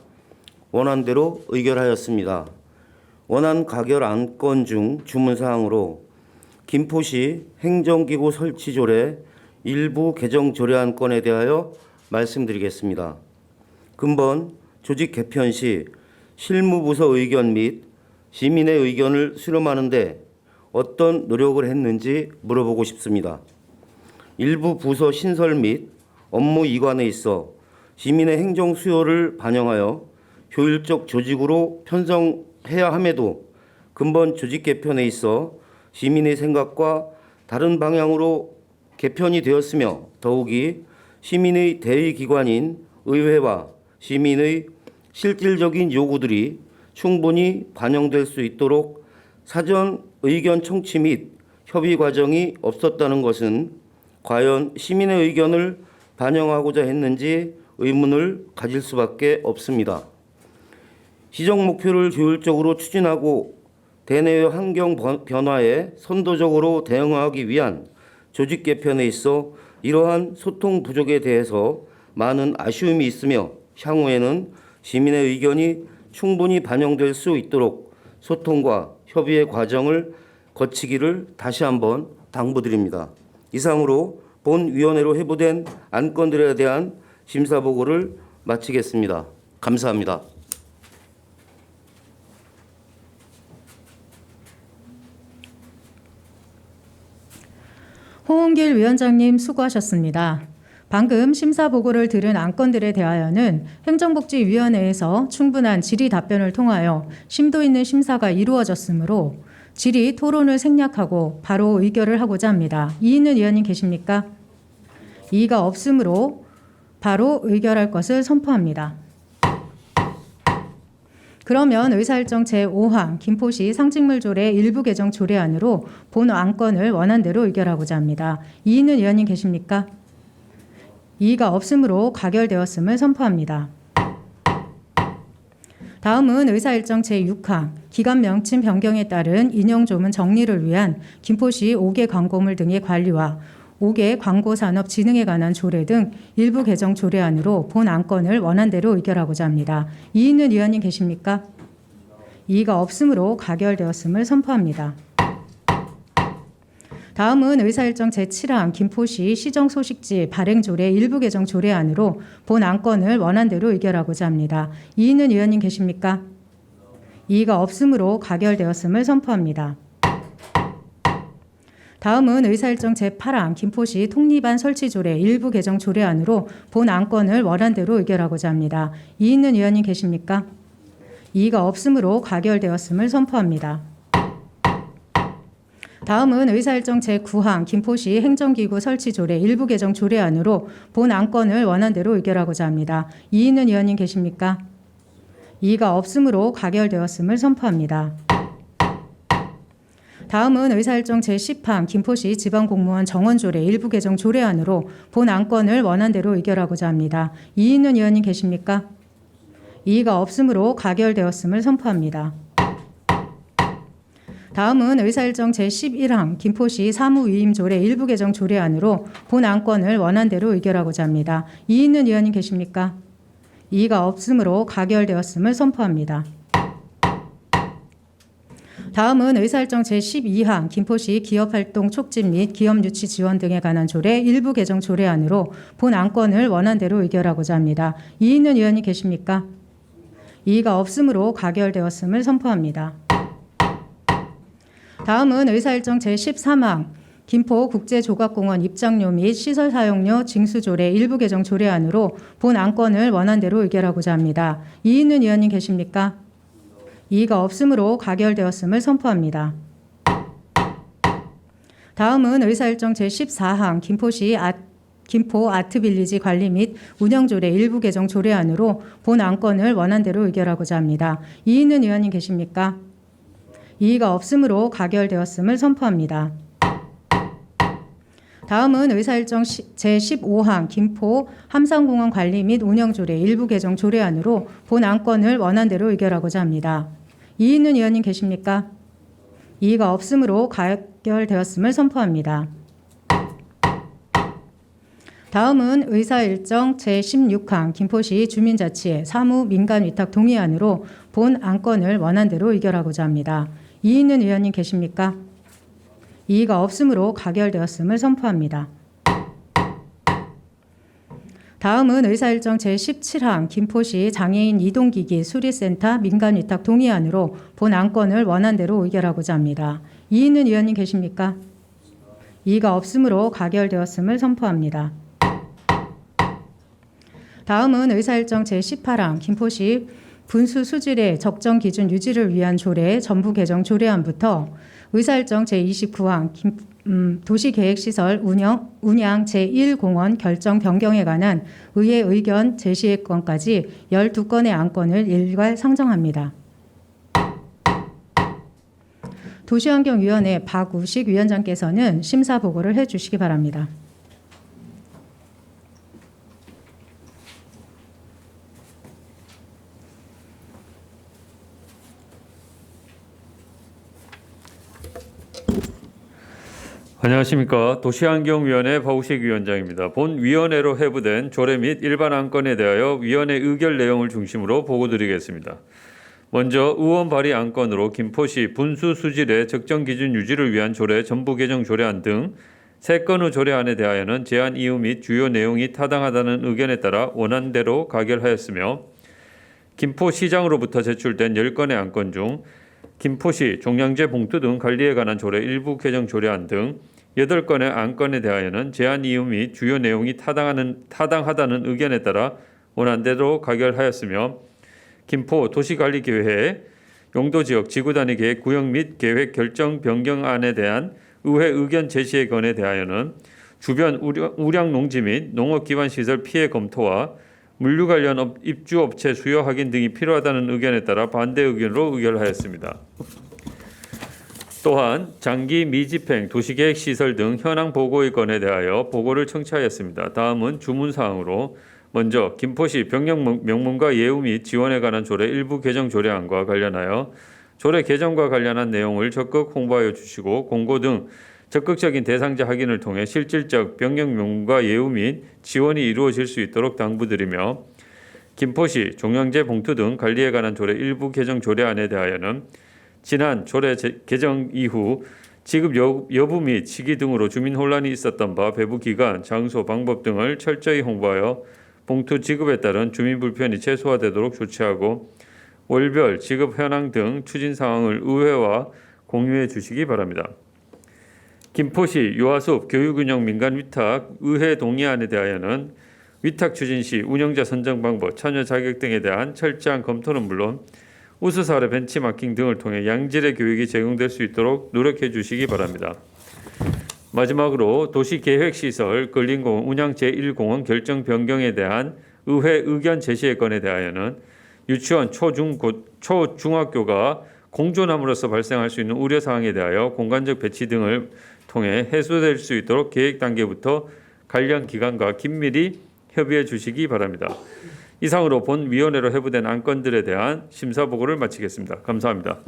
원안대로 의결하였습니다. 원안 가결 안건 중 주문사항으로 김포시 행정기구 설치 조례 일부 개정 조례안 건에 대하여 말씀드리겠습니다. 근본 조직 개편 시 실무부서 의견 및 시민의 의견을 수렴하는 데 어떤 노력을 했는지 물어보고 싶습니다. 일부 부서 신설 및 업무 이관에 있어 시민의 행정 수요를 반영하여 효율적 조직으로 편성해야 함에도 근본 조직 개편에 있어 시민의 생각과 다른 방향으로 개편이 되었으며 더욱이 시민의 대의기관인 의회와 시민의 실질적인 요구들이 충분히 반영될 수 있도록 사전 의견 청취 및 협의 과정이 없었다는 것은 과연 시민의 의견을 반영하고자 했는지 의문을 가질 수밖에 없습니다. 시정 목표를 효율적으로 추진하고 대내외 환경 변화에 선도적으로 대응하기 위한 조직 개편에 있어 이러한 소통 부족에 대해서 많은 아쉬움이 있으며 향후에는 시민의 의견이 충분히 반영될 수 있도록 소통과 협의의 과정을 거치기를 다시 한번 당부드립니다. 이상으로 본 위원회로 회부된 안건들에 대한 심사 보고를 마치겠습니다. 감사합니다. 홍은길 위원장님 수고하셨습니다. 방금 심사 보고를 들은 안건들에 대하여는 행정복지위원회에서 충분한 질의 답변을 통하여 심도 있는 심사가 이루어졌으므로 질의 토론을 생략하고 바로 의결을 하고자 합니다. 이의 있는 위원님 계십니까? 이의가 없으므로 바로 의결할 것을 선포합니다. 그러면 의사일정 제5항 김포시 상징물 조례 일부 개정 조례안으로 본 안건을 원안대로 의결하고자 합니다. 이의 있는 위원님 계십니까? 이의가 없으므로 가결되었음을 선포합니다. 다음은 의사일정 제6항 기간 명칭 변경에 따른 인용조문 정리를 위한 김포시 5개 광고물 등의 관리와 5개 광고산업 진흥에 관한 조례 등 일부 개정 조례안으로 본 안건을 원안대로 의결하고자 합니다. 이의 있는 위원님 계십니까? 이의가 없으므로 가결되었음을 선포합니다. 다음은 의사일정 제7항 김포시 시정소식지 발행조례 일부 개정 조례안으로 본 안건을 원안대로 의결하고자 합니다. 이의 있는 위원님 계십니까? 이의가 없으므로 가결되었음을 선포합니다. 다음은 의사일정 제8항 김포시 통리반 설치조례 일부 개정 조례안으로 본 안건을 원안대로 의결하고자 합니다. 이의 있는 위원님 계십니까? 이의가 없으므로 가결되었음을 선포합니다. 다음은 의사일정 제9항 김포시 행정기구 설치조례 일부 개정 조례안으로 본 안건을 원안대로 의결하고자 합니다. 이의 있는 위원님 계십니까? 이의가 없으므로 가결되었음을 선포합니다. 다음은 의사일정 제10항 김포시 지방공무원 정원조례 일부 개정 조례안으로 본 안건을 원안대로 의결하고자 합니다. 이의 있는 위원님 계십니까? 이의가 없으므로 가결되었음을 선포합니다. 다음은 의사일정 제11항 김포시 사무위임조례 일부 개정 조례안으로 본 안건을 원안대로 의결하고자 합니다. 이의 있는 위원님 계십니까? 이의가 없으므로 가결되었음을 선포합니다. 다음은 의사일정 제12항 김포시 기업활동 촉진 및 기업유치 지원 등에 관한 조례 일부 개정 조례안으로 본 안건을 원안대로 의결하고자 합니다. 이의 있는 위원님 계십니까? 이의가 없으므로 가결되었음을 선포합니다. 다음은 의사일정 제13항 김포국제조각공원 입장료 및 시설 사용료 징수조례 일부 개정 조례안으로 본 안건을 원안대로 의결하고자 합니다. 이의 있는 위원님 계십니까? 이의가 없으므로 가결되었음을 선포합니다. 다음은 의사일정 제14항 김포시 김포 아트빌리지 관리 및 운영조례 일부 개정 조례안으로 본 안건을 원안대로 의결하고자 합니다. 이의 있는 위원님 계십니까? 이의가 없으므로 가결되었음을 선포합니다. 다음은 의사일정 제15항 김포 함상공원 관리 및 운영조례 일부 개정 조례안으로 본 안건을 원안대로 의결하고자 합니다. 이의 있는 위원님 계십니까? 이의가 없으므로 가결되었음을 선포합니다. 다음은 의사일정 제16항 김포시 주민자치회 사무민간위탁 동의안으로 본 안건을 원안대로 의결하고자 합니다. 이의 있는 위원님 계십니까? 이의가 없으므로 가결되었음을 선포합니다. 다음은 의사일정 제17항 김포시 장애인 이동기기 수리센터 민간위탁 동의안으로 본 안건을 원안대로 의결하고자 합니다. 이의 있는 위원님 계십니까? 이의가 없으므로 가결되었음을 선포합니다. 다음은 의사일정 제18항 김포시 분수 수질의 적정 기준 유지를 위한 조례 전부 개정 조례안부터 의사일정 제29항 도시계획시설 운양 제1공원 결정 변경에 관한 의회 의견 제시의 건까지 12건의 안건을 일괄 상정합니다. 도시환경위원회 박우식 위원장께서는 심사 보고를 해주시기 바랍니다. 안녕하십니까. 도시환경위원회 박우식 위원장입니다. 본 위원회로 회부된 조례 및 일반 안건에 대하여 위원회 의결 내용을 중심으로 보고드리겠습니다. 먼저 의원 발의 안건으로 김포시 분수 수질의 적정 기준 유지를 위한 조례 전부 개정 조례안 등 3건의 조례안에 대하여는 제안 이유 및 주요 내용이 타당하다는 의견에 따라 원안대로 가결하였으며 김포시장으로부터 제출된 10건의 안건 중 김포시 종량제 봉투 등 관리에 관한 조례 일부 개정 조례안 등 8건의 안건에 대하여는 제안 이유 및 주요 내용이 타당하다는 의견에 따라 원안대로 가결하였으며 김포 도시관리계획 용도지역 지구단위 계획 구역 및 계획 결정 변경안에 대한 의회 의견 제시의 건에 대하여는 주변 우량 농지 및 농업기반시설 피해 검토와 물류 관련 입주업체 수요 확인 등이 필요하다는 의견에 따라 반대 의견으로 의결하였습니다. 또한 장기 미집행 도시계획시설 등 현황 보고의 건에 대하여 보고를 청취하였습니다. 다음은 주문사항으로 먼저 김포시 병력 명문과 예우 및 지원에 관한 조례 일부 개정 조례안과 관련하여 조례 개정과 관련한 내용을 적극 홍보하여 주시고 공고 등 적극적인 대상자 확인을 통해 실질적 병력 명문과 예우 및 지원이 이루어질 수 있도록 당부드리며 김포시 종량제 봉투 등 관리에 관한 조례 일부 개정 조례안에 대하여는 지난 조례 개정 이후 지급 여부 및 시기 등으로 주민 혼란이 있었던 바 배부 기간, 장소, 방법 등을 철저히 홍보하여 봉투 지급에 따른 주민 불편이 최소화되도록 조치하고 월별 지급 현황 등 추진 사항을 의회와 공유해 주시기 바랍니다. 김포시 유아숲 교육운영 민간 위탁 의회 동의안에 대하여는 위탁 추진 시 운영자 선정 방법, 참여 자격 등에 대한 철저한 검토는 물론 우수 사례 벤치마킹 등을 통해 양질의 교육이 제공될 수 있도록 노력해 주시기 바랍니다. 마지막으로 도시계획시설 근린공원 운양 제1공원 결정 변경에 대한 의회 의견 제시의 건에 대하여는 유치원 초중학교가 공존함으로써 발생할 수 있는 우려사항에 대하여 공간적 배치 등을 통해 해소될 수 있도록 계획 단계부터 관련 기관과 긴밀히 협의해 주시기 바랍니다. 이상으로 본 위원회로 회부된 안건들에 대한 심사 보고를 마치겠습니다. 감사합니다.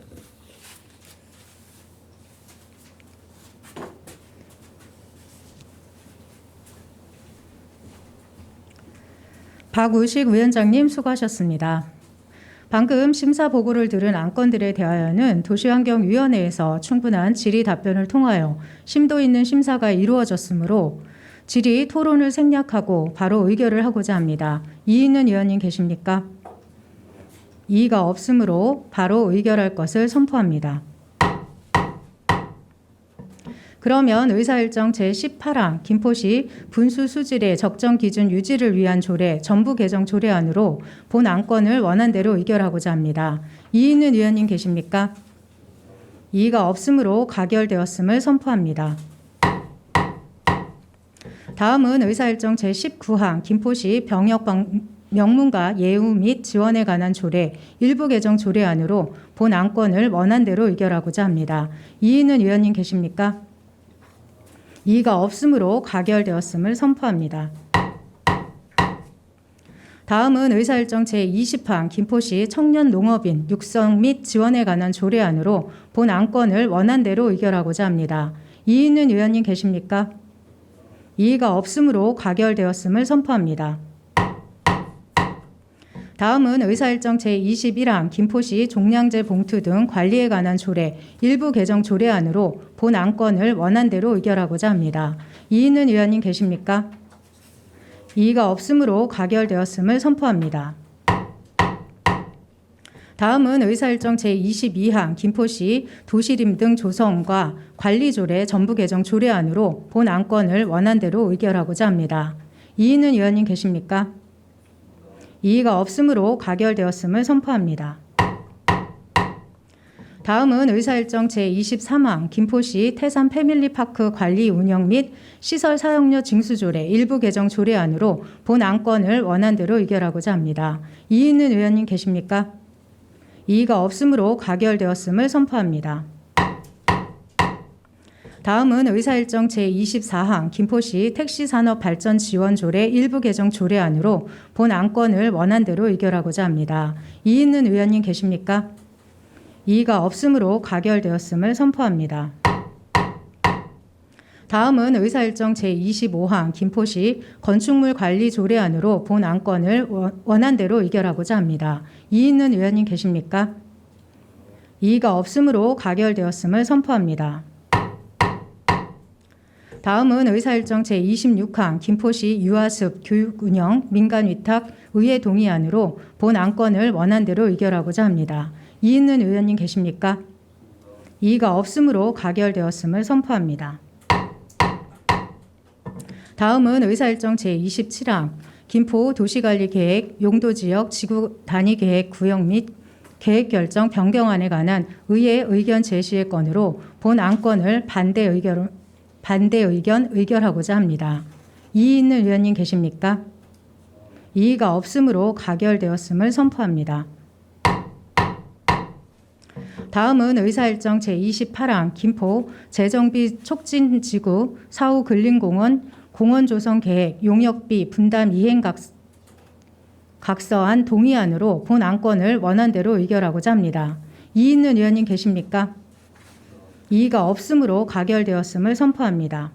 박우식 위원장님 수고하셨습니다. 방금 심사 보고를 들은 안건들에 대하여는 도시환경위원회에서 충분한 질의 답변을 통하여 심도 있는 심사가 이루어졌으므로 질의 토론을 생략하고 바로 의결을 하고자 합니다. 이의 있는 의원님 계십니까? 이의가 없으므로 바로 의결할 것을 선포합니다. 그러면 의사일정 제18항 김포시 분수 수질의 적정 기준 유지를 위한 조례 전부 개정 조례안으로 본 안건을 원안대로 의결하고자 합니다. 이의 있는 의원님 계십니까? 이의가 없으므로 가결되었음을 선포합니다. 다음은 의사일정 제19항 김포시 병역 명문과 예우 및 지원에 관한 조례 일부 개정 조례안으로 본 안건을 원안대로 의결하고자 합니다. 이의 있는 의원님 계십니까? 이의가 없으므로 가결되었음을 선포합니다. 다음은 의사일정 제20항 김포시 청년 농업인 육성 및 지원에 관한 조례안으로 본 안건을 원안대로 의결하고자 합니다. 이의 있는 의원님 계십니까? 이의가 없으므로 가결되었음을 선포합니다. 다음은 의사일정 제21항 김포시 종량제 봉투 등 관리에 관한 조례 일부 개정 조례안으로 본 안건을 원안대로 의결하고자 합니다. 이의 있는 의원님 계십니까? 이의가 없으므로 가결되었음을 선포합니다. 다음은 의사일정 제22항 김포시 도시림 등 조성과 관리조례 전부 개정 조례안으로 본 안건을 원안대로 의결하고자 합니다. 이의는 의원님 계십니까? 이의가 없으므로 가결되었음을 선포합니다. 다음은 의사일정 제23항 김포시 태산 패밀리파크 관리 운영 및 시설 사용료 징수조례 일부 개정 조례안으로 본 안건을 원안대로 의결하고자 합니다. 이의는 의원님 계십니까? 이의가 없으므로 가결되었음을 선포합니다. 다음은 의사일정 제24항 김포시 택시산업발전지원조례 일부 개정 조례안으로 본 안건을 원안대로 의결하고자 합니다. 이의는 의원님 계십니까? 이의가 없으므로 가결되었음을 선포합니다. 다음은 의사일정 제25항 김포시 건축물 관리 조례안으로 본 안건을 원안대로 의결하고자 합니다. 이의는 의원님 계십니까? 이의가 없으므로 가결되었음을 선포합니다. 다음은 의사일정 제26항 김포시 유아습 교육운영 민간위탁 의회 동의안으로 본 안건을 원안대로 의결하고자 합니다. 이의는 의원님 계십니까? 이의가 없으므로 가결되었음을 선포합니다. 다음은 의사일정 제27항 김포 도시관리계획 용도지역 지구 단위계획 구역 및 계획 결정 변경안에 관한 의회 의견 제시의 건으로 본 안건을 반대 의견 의결하고자 합니다. 이의 있는 의원님 계십니까? 이의가 없으므로 가결되었음을 선포합니다. 다음은 의사일정 제28항 김포 재정비 촉진지구 사후 근린공원 공원조성 계획 용역비 분담 이행 각서안 동의안으로 본 안건을 원안대로 의결하고자 합니다. 이의 있는 의원님 계십니까? 이의가 없으므로 가결되었음을 선포합니다.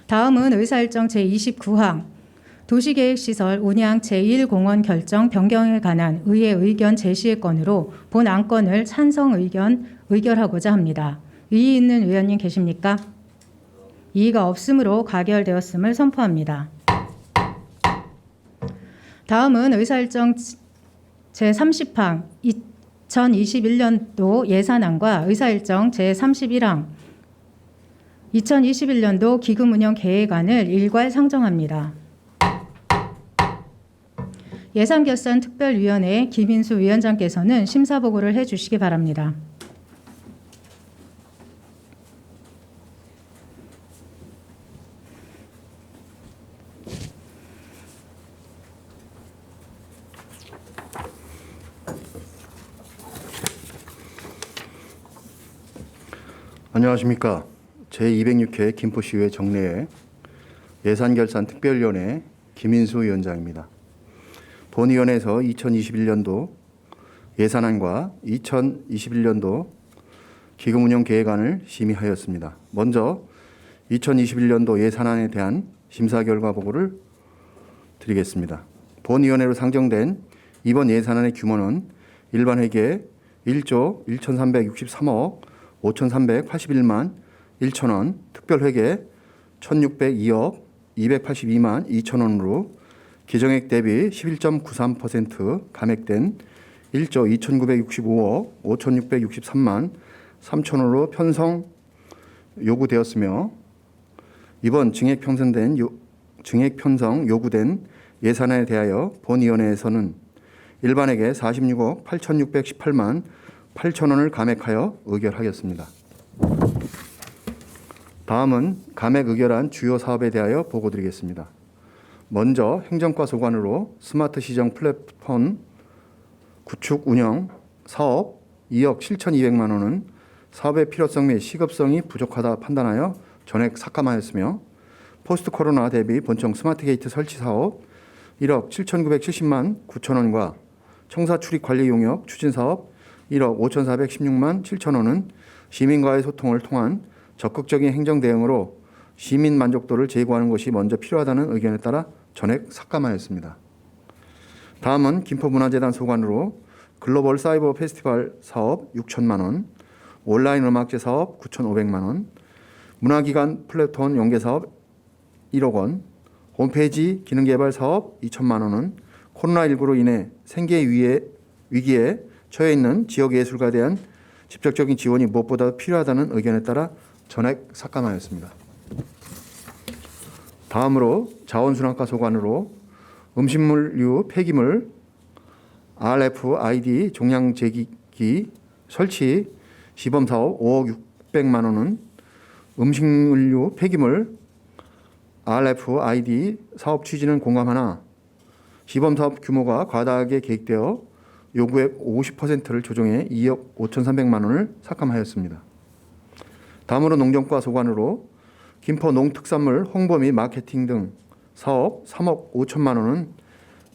다음은 의사일정 제29항 도시계획시설 운양 제1공원 결정 변경에 관한 의회 의견 제시의 건으로 본 안건을 찬성 의결하고자 합니다. 이의 있는 의원님 계십니까? 이의가 없으므로 가결되었음을 선포합니다. 다음은 의사일정 제30항 2021년도 예산안과 의사일정 제31항 2021년도 기금운영 계획안을 일괄 상정합니다. 예산결산특별위원회 김인수 위원장께서는 심사보고를 해주시기 바랍니다. 안녕하십니까. 제206회 김포시의회 정례회 예산결산특별위원회 김인수 위원장입니다. 본위원회에서 2021년도 예산안과 2021년도 기금운영계획안을 심의하였습니다. 먼저 2021년도 예산안에 대한 심사 결과 보고를 드리겠습니다. 본위원회로 상정된 이번 예산안의 규모는 일반 회계 1조 1,363억 5,381만 1천원, 특별회계 1,602억 282만 2천원으로 기정액 대비 11.93% 감액된 1조 2,965억 5,663만 3천원으로 편성 요구되었으며 이번 증액 편성 요구된 예산안에 대하여 본위원회에서는 일반회계 46억 8,618만 8천원을 감액하여 의결하겠습니다. 다음은 감액 의결한 주요 사업에 대하여 보고드리겠습니다. 먼저 행정과 소관으로 스마트 시정 플랫폼 구축 운영 사업 2억 7,200만 원은 사업의 필요성 및 시급성이 부족하다 판단하여 전액 삭감하였으며 포스트 코로나 대비 본청 스마트 게이트 설치 사업 1억 7,970만 9천 원과 청사 출입 관리 용역 추진 사업 1억 5,416만 7천 원은 시민과의 소통을 통한 적극적인 행정 대응으로 시민 만족도를 제고하는 것이 먼저 필요하다는 의견에 따라 전액 삭감하였습니다. 다음은 김포문화재단 소관으로 글로벌 사이버 페스티벌 사업 6천만 원, 온라인 음악제 사업 9,500만 원, 문화기관 플랫폼 연계 사업 1억 원, 홈페이지 기능 개발 사업 2천만 원은 코로나19로 인해 생계 위기에 처해 있는 지역 예술가에 대한 직접적인 지원이 무엇보다 필요하다는 의견에 따라 전액 삭감하였습니다. 다음으로 자원순환과 소관으로 음식물류 폐기물 RFID 종량 제기기 설치 시범사업 5억 600만 원은 음식물류 폐기물 RFID 사업 취지는 공감하나 시범사업 규모가 과다하게 계획되어 요구액 50%를 조정해 2억 5,300만 원을 삭감하였습니다. 다음으로 농정과 소관으로 김포 농특산물 홍보 및 마케팅 등 사업 3억 5천만 원은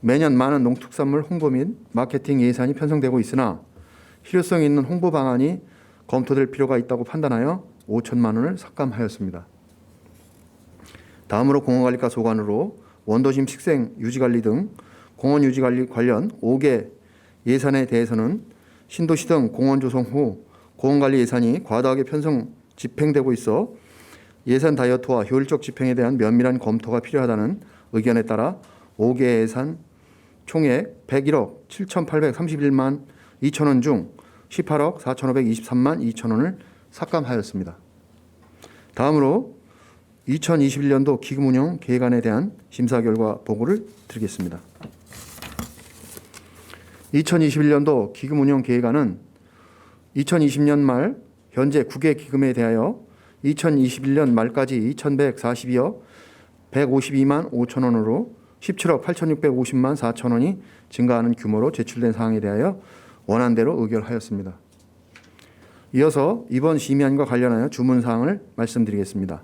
매년 많은 농특산물 홍보 및 마케팅 예산이 편성되고 있으나 실효성 있는 홍보 방안이 검토될 필요가 있다고 판단하여 5천만 원을 삭감하였습니다. 다음으로 공원관리과 소관으로 원도심 식생 유지관리 등 공원 유지관리 관련 5개 예산에 대해서는 신도시 등 공원 조성 후 공원관리 예산이 과다하게 편성 집행되고 있어 예산 다이어트와 효율적 집행에 대한 면밀한 검토가 필요하다는 의견에 따라 5개 예산 총액 101억 7,831만 2천 원 중 18억 4,523만 2천 원을 삭감하였습니다. 다음으로 2021년도 기금 운영 계획안에 대한 심사 결과 보고를 드리겠습니다. 2021년도 기금 운영 계획안은 2020년 말 현재 9개 기금에 대하여 2021년 말까지 2,142억 152만 5천 원으로 17억 8,650만 4천 원이 증가하는 규모로 제출된 사항에 대하여 원안대로 의결하였습니다. 이어서 이번 심의안과 관련하여 주문사항을 말씀드리겠습니다.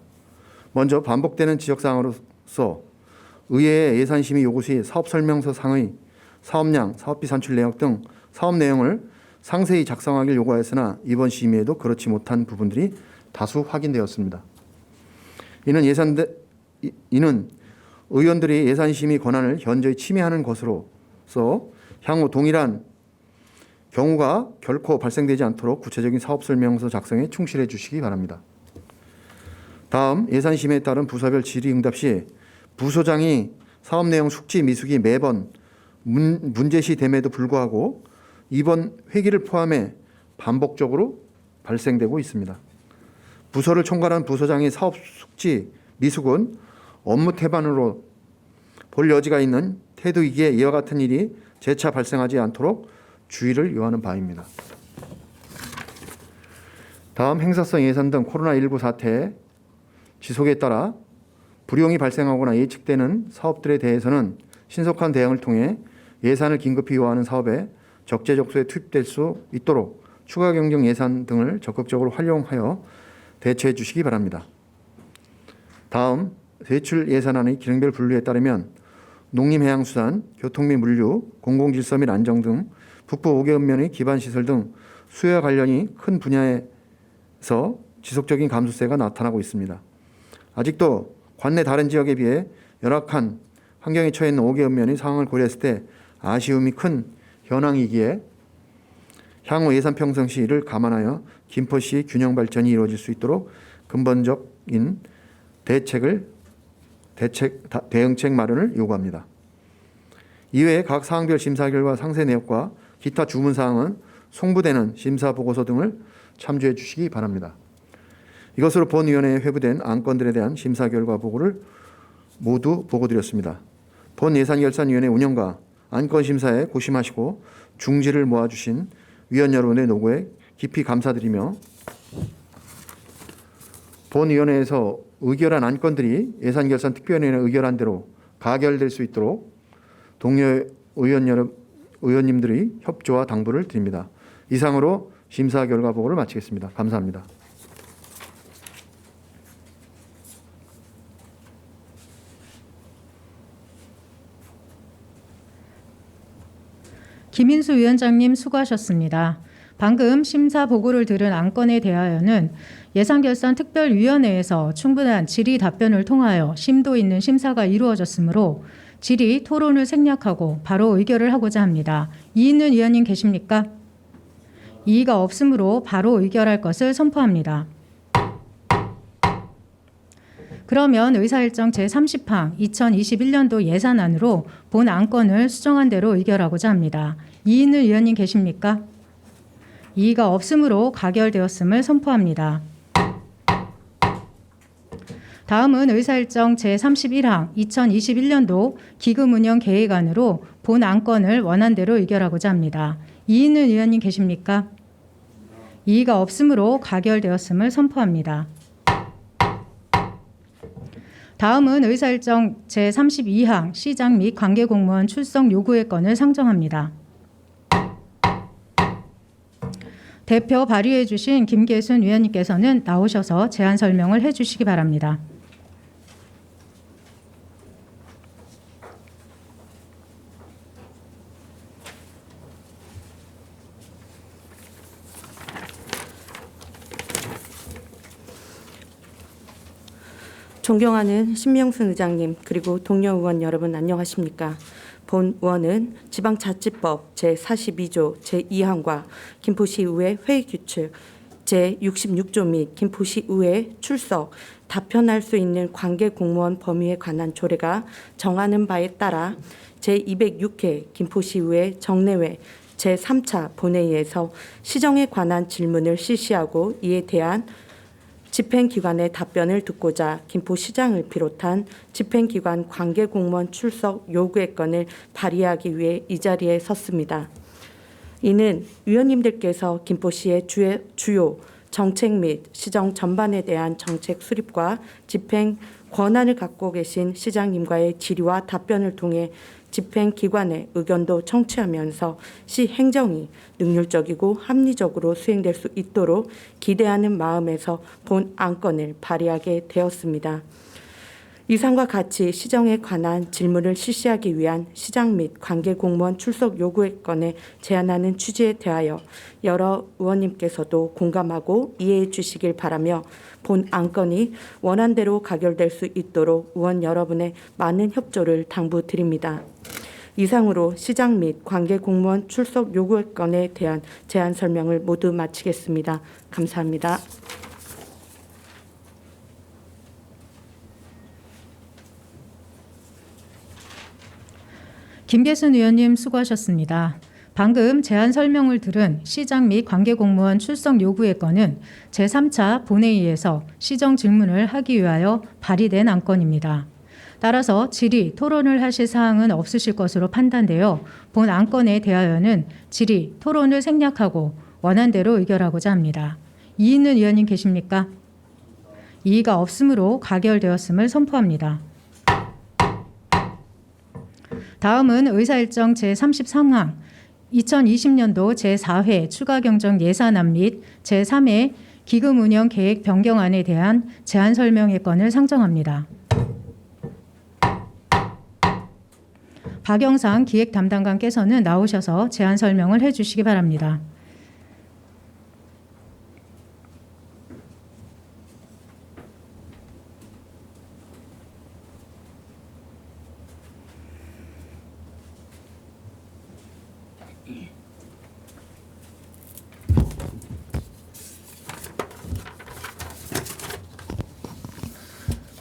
먼저 반복되는 지적사항으로서 의회의 예산심의 요구 시 사업설명서 상의, 사업량, 사업비 산출 내역 등 사업 내용을 상세히 작성하길 요구하였으나 이번 심의에도 그렇지 못한 부분들이 다수 확인되었습니다. 이는 의원들이 예산심의 권한을 현저히 침해하는 것으로서 향후 동일한 경우가 결코 발생되지 않도록 구체적인 사업설명서 작성에 충실해 주시기 바랍니다. 다음 예산심의에 따른 부서별 질의응답 시 부소장이 사업 내용 숙지 미숙이 매번 문제시됨에도 불구하고 이번 회기를 포함해 반복적으로 발생되고 있습니다. 부서를 총괄한 부서장이 사업 숙지 미숙은 업무 태반으로 볼 여지가 있는 태도이기에 이와 같은 일이 재차 발생하지 않도록 주의를 요하는 바입니다. 다음 행사성 예산 등 코로나19 사태의 지속에 따라 불용이 발생하거나 예측되는 사업들에 대해서는 신속한 대응을 통해 예산을 긴급히 요하는 사업에 적재적소에 투입될 수 있도록 추가 경정 예산 등을 적극적으로 활용하여 대처해 주시기 바랍니다. 다음 대출 예산안의 기능별 분류에 따르면 농림해양수산, 교통 및 물류, 공공질서 및 안정 등 북부 5개 읍면의 기반시설 등 수요와 관련이 큰 분야에서 지속적인 감소세가 나타나고 있습니다. 아직도 관내 다른 지역에 비해 열악한 환경에 처해 있는 5개 읍면의 상황을 고려했을 때 아쉬움이 큰 현황이기에 향후 예산 편성 시 이를 감안하여 김포시 균형 발전이 이루어질 수 있도록 근본적인 대응책 마련을 요구합니다. 이외에 각 사항별 심사 결과 상세 내역과 기타 주문 사항은 송부되는 심사 보고서 등을 참조해 주시기 바랍니다. 이것으로 본위원회에 회부된 안건들에 대한 심사 결과 보고를 모두 보고드렸습니다. 본예산결산위원회 운영과 안건 심사에 고심하시고 중지를 모아주신 위원 여러분의 노고에 깊이 감사드리며 본위원회에서 의결한 안건들이 예산결산특별위원회 의결한 대로 가결될 수 있도록 동료 의원님들의 협조와 당부를 드립니다. 이상으로 심사 결과 보고를 마치겠습니다. 감사합니다. 김인수 위원장님 수고하셨습니다. 방금 심사 보고를 들은 안건에 대하여는 예산결산특별위원회에서 충분한 질의 답변을 통하여 심도 있는 심사가 이루어졌으므로 질의 토론을 생략하고 바로 의결을 하고자 합니다. 이의 있는 위원님 계십니까? 이의가 없으므로 바로 의결할 것을 선포합니다. 그러면 의사일정 제30항 2021년도 예산안으로 본 안건을 수정한 대로 의결하고자 합니다. 이인을 위원님 계십니까? 이의가 없으므로 가결되었음을 선포합니다. 다음은 의사일정 제31항 2021년도 기금운영 계획안으로 본 안건을 원안대로 의결하고자 합니다. 이인을 위원님 계십니까? 이의가 없으므로 가결되었음을 선포합니다. 다음은 의사일정 제32항 시장 및 관계공무원 출석 요구의 건을 상정합니다. 대표 발의해 주신 김계순 위원님께서는 나오셔서 제안 설명을 해 주시기 바랍니다. 존경하는 신명순 의장님 그리고 동료 의원 여러분 안녕하십니까? 본 의원은 지방자치법 제42조 제2항과 김포시의회 회의규칙 제66조 및 김포시의회 출석, 답변할 수 있는 관계공무원 범위에 관한 조례가 정하는 바에 따라 제206회 김포시의회 정례회 제3차 본회의에서 시정에 관한 질문을 실시하고 이에 대한 집행기관의 답변을 듣고자 김포시장을 비롯한 집행기관 관계공무원 출석 요구의 건을 발의하기 위해 이 자리에 섰습니다. 이는 위원님들께서 김포시의 주요 정책 및 시정 전반에 대한 정책 수립과 집행 권한을 갖고 계신 시장님과의 질의와 답변을 통해 집행기관의 의견도 청취하면서 시 행정이 능률적이고 합리적으로 수행될 수 있도록 기대하는 마음에서 본 안건을 발의하게 되었습니다. 이상과 같이 시정에 관한 질문을 실시하기 위한 시장 및 관계공무원 출석 요구의 건에 제안하는 취지에 대하여 여러 의원님께서도 공감하고 이해해 주시길 바라며 본 안건이 원안대로 가결될 수 있도록 의원 여러분의 많은 협조를 당부드립니다. 이상으로 시장 및 관계공무원 출석 요구의 건에 대한 제안 설명을 모두 마치겠습니다. 감사합니다. 김계순 의원님 수고하셨습니다. 방금 제안 설명을 들은 시장 및 관계공무원 출석 요구의 건은 제3차 본회의에서 시정 질문을 하기 위하여 발의된 안건입니다. 따라서 질의, 토론을 하실 사항은 없으실 것으로 판단되어 본 안건에 대하여는 질의, 토론을 생략하고 원안대로 의결하고자 합니다. 이의 있는 의원님 계십니까? 이의가 없으므로 가결되었음을 선포합니다. 다음은 의사일정 제33항 2020년도 제4회 추가경정 예산안 및 제3회 기금운영 계획 변경안에 대한 제안 설명의 건을 상정합니다. 박영상 기획 담당관께서는 나오셔서 제안 설명을 해 주시기 바랍니다.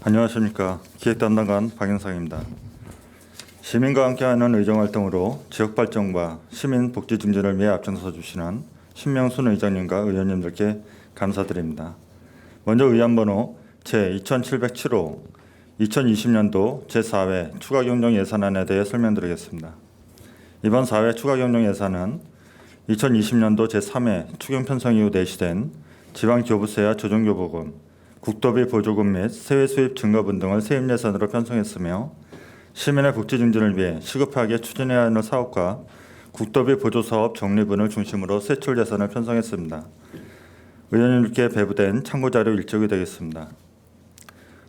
안녕하십니까. 기획담당관 박영상입니다. 시민과 함께하는 의정활동으로 지역발전과 시민복지 증진을 위해 앞장서 주시는 신명순 의장님과 의원님들께 감사드립니다. 먼저 의안번호 제2707호 2020년도 제4회 추가경정 예산안에 대해 설명드리겠습니다. 이번 4회 추가경정 예산은 2020년도 제3회 추경 편성 이후 내시된 지방교부세와 조정교부금, 국도비 보조금 및 세외 수입 증가분 등을 세입 예산으로 편성했으며 시민의 복지 증진을 위해 시급하게 추진해야 하는 사업과 국도비 보조 사업 적립분을 중심으로 세출 예산을 편성했습니다. 의원님께 배부된 참고자료 일정이 되겠습니다.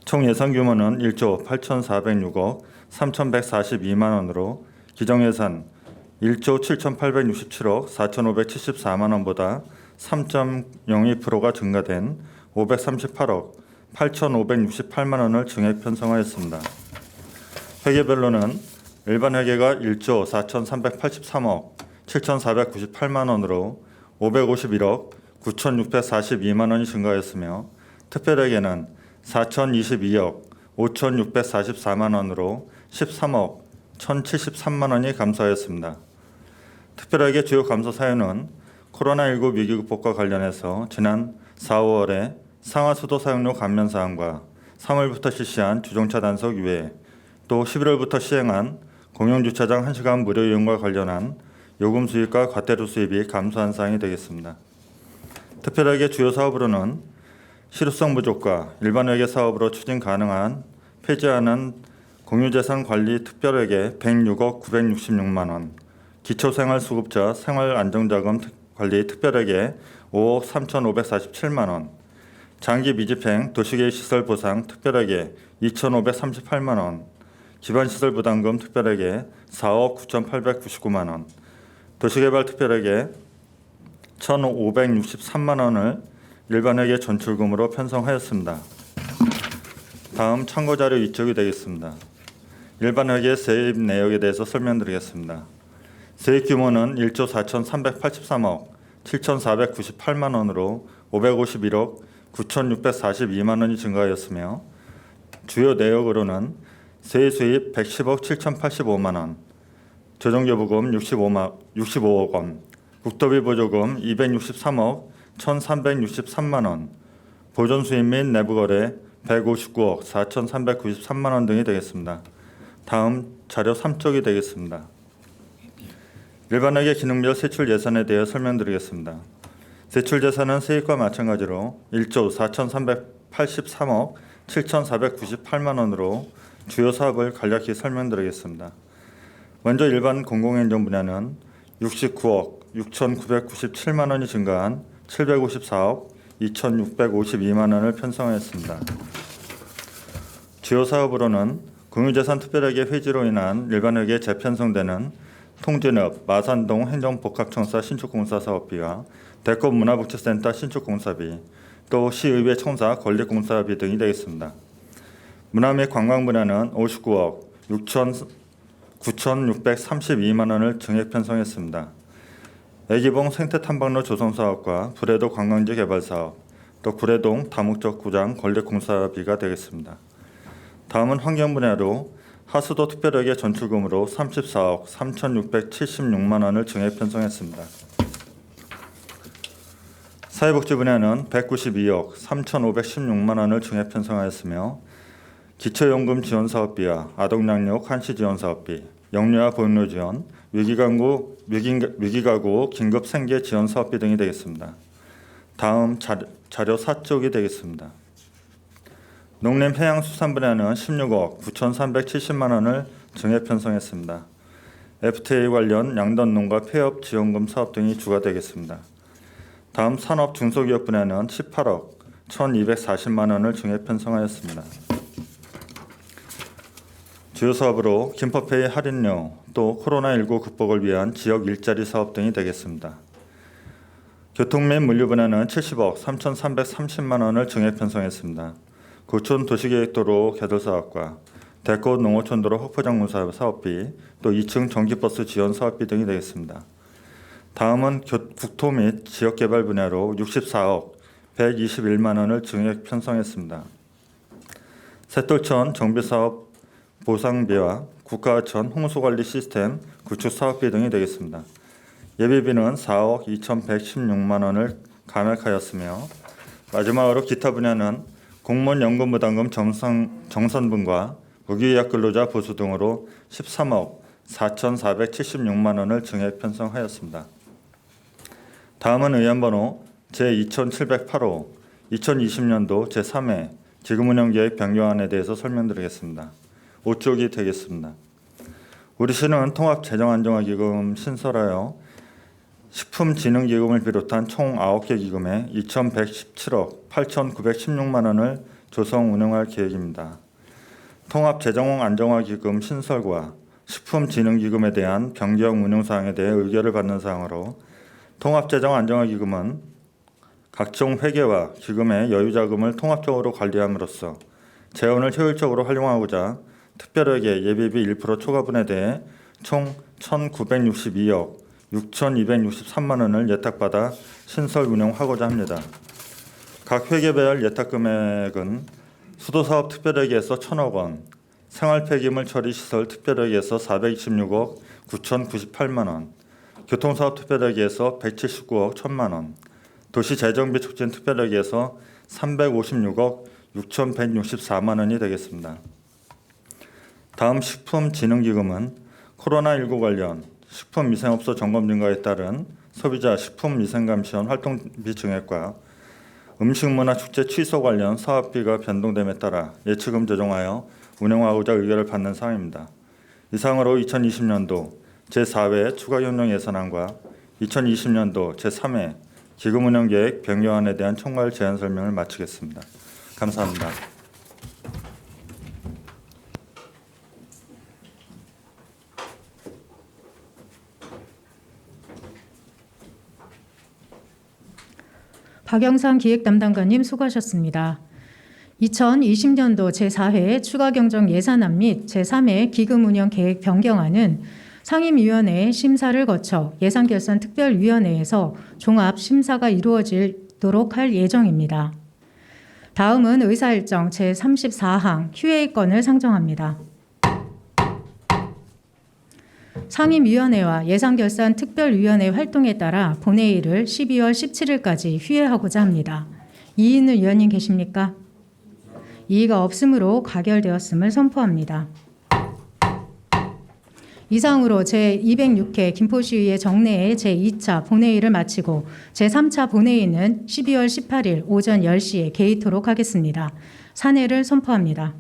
총 예산 규모는 1조 8,406억 3,142만 원으로 기정예산 1조 7,867억 4,574만 원보다 3.02%가 증가된 538억 8,568만 원을 증액 편성하였습니다. 회계별로는 일반 회계가 1조 4,383억 7,498만 원으로 551억 9,642만 원이 증가하였으며 특별회계는 4,022억 5,644만 원으로 13억 1,073만 원이 감소하였습니다. 특별하게 주요 감소 사유는 코로나19 위기 극복과 관련해서 지난 4, 5월에 상하수도 사용료 감면 사항과 3월부터 실시한 주정차 단속 유예, 또 11월부터 시행한 공용주차장 1시간 무료 이용과 관련한 요금 수입과 과태료 수입이 감소한 사항이 되겠습니다. 특별하게 주요 사업으로는 실효성 부족과 일반회계 사업으로 추진 가능한 폐지하는 공유재산 관리 특별회계 106억 966만 원, 기초생활수급자 생활안정자금 관리 특별회계 5억 3,547만 원, 장기 미집행 도시계획 시설 보상 특별회계 2,538만 원, 기반시설 부담금 특별회계 4억 9,899만 원, 도시개발 특별회계 1,563만 원을 일반회계 전출금으로 편성하였습니다. 다음 참고자료 위촉이 되겠습니다. 일반회계 세입 내역에 대해서 설명드리겠습니다. 세입 규모는 1조 4,383억 7,498만 원으로 551억 9,642만 원이 증가하였으며 주요 내역으로는 세입 수입 110억 7,085만 원, 조정교부금 65억 원, 국토비 보조금 263억 1,363만 원, 보존 수입 및 내부 거래 159억 4,393만 원 등이 되겠습니다. 다음 자료 3쪽이 되겠습니다. 일반회계 기능별 세출 예산에 대해 설명드리겠습니다. 세출 예산은 세입과 마찬가지로 1조 4,383억 7,498만 원으로 주요 사업을 간략히 설명드리겠습니다. 먼저 일반 공공행정 분야는 69억 6,997만 원이 증가한 754억 2,652만 원을 편성하였습니다. 주요 사업으로는 공유재산 특별회계 회지로 인한 일반회계에 재편성되는 통진읍 마산동 행정복합청사 신축공사 사업비와 대꽃 문화복지센터 신축공사비, 또 시의회 청사 건립공사비 등이 되겠습니다. 문화 및 관광 분야는 59억 9,632만 원을 증액 편성했습니다. 애기봉 생태탐방로 조성 사업과 구례도 관광지 개발 사업, 또 구례동 다목적 구장 건립공사비가 되겠습니다. 다음은 환경 분야로 하수도 특별회계 전출금으로 34억 3,676만 원을 증액 편성했습니다. 사회복지 분야는 192억 3,516만 원을 증액 편성하였으며 기초연금 지원 사업비와 아동양육 한시 지원 사업비, 영유아 보육료 지원, 위기가구 긴급 생계 지원 사업비 등이 되겠습니다. 다음 자료 4쪽이 되겠습니다. 농림해양수산 분야는 16억 9,370만 원을 증액 편성했습니다. FTA 관련 양돈농가 폐업 지원금 사업 등이 주가 되겠습니다. 다음 산업 중소기업 분야는 18억 1,240만 원을 증액 편성하였습니다. 주요 사업으로 김포페이 할인료, 또 코로나19 극복을 위한 지역 일자리 사업 등이 되겠습니다. 교통 및 물류 분야는 70억 3,330만 원을 증액 편성했습니다. 구촌 도시계획도로 개돌 사업과 대꽃 농어촌도로 확포장문 사업비, 또 2층 전기버스 지원 사업비 등이 되겠습니다. 다음은 국토 및 지역개발 분야로 64억 121만 원을 증액 편성했습니다. 샛돌천 정비사업 보상비와 국가하천 홍수관리 시스템 구축 사업비 등이 되겠습니다. 예비비는 4억 2,116만 원을 감액하였으며 마지막으로 기타 분야는 공무원 연금 부담금 정산분과 무기계약 근로자 보수 등으로 13억 4,476만 원을 증액 편성하였습니다. 다음은 의안번호 제2708호 2020년도 제3회 지금운영계획 변경안에 대해서 설명드리겠습니다. 5쪽이 되겠습니다. 우리 시는 통합재정안정화기금 신설하여 식품진흥기금을 비롯한 총 9개 기금에 2,117억 8,916만 원을 조성 운영할 계획입니다. 통합재정안정화기금 신설과 식품진흥기금에 대한 변경 운영사항에 대해 의결을 받는 사항으로 통합재정안정화기금은 각종 회계와 기금의 여유자금을 통합적으로 관리함으로써 재원을 효율적으로 활용하고자 특별회계 예비비 1% 초과분에 대해 총 1,962억 6,263만 원을 예탁받아 신설 운영하고자 합니다. 각 회계별 예탁 금액은 수도사업 특별회계에서 1,000억 원, 생활폐기물 처리시설 특별회계에서 426억 9,098만 원, 교통사업 특별회계에서 179억 1,000만 원, 도시재정비 촉진 특별회계에서 356억 6,164만 원이 되겠습니다. 다음 식품진흥기금은 코로나19 관련 식품위생업소 점검 증가에 따른 소비자 식품위생감시원 활동비 증액과 음식문화축제 취소 관련 사업비가 변동됨에 따라 예치금 조정하여 운영하고자 의결을 받는 사항입니다. 이상으로 2020년도 제4회 추가경정 예산안과 2020년도 제3회 기금운영계획 변경안에 대한 총괄 제안 설명을 마치겠습니다. 감사합니다. 박영상 기획담당관님 수고하셨습니다. 2020년도 제4회 추가경정 예산안 및 제3회 기금운영계획 변경안은 상임위원회의 심사를 거쳐 예산결산특별위원회에서 종합심사가 이루어지도록 할 예정입니다. 다음은 의사일정 제34항 휴회건을 상정합니다. 상임위원회와 예산결산특별위원회 활동에 따라 본회의를 12월 17일까지 휴회하고자 합니다. 이의는 위원님 계십니까? 이의가 없으므로 가결되었음을 선포합니다. 이상으로 제206회 김포시의회 정례의 제2차 본회의를 마치고 제3차 본회의는 12월 18일 오전 10시에 개의토록 하겠습니다. 산회를 선포합니다.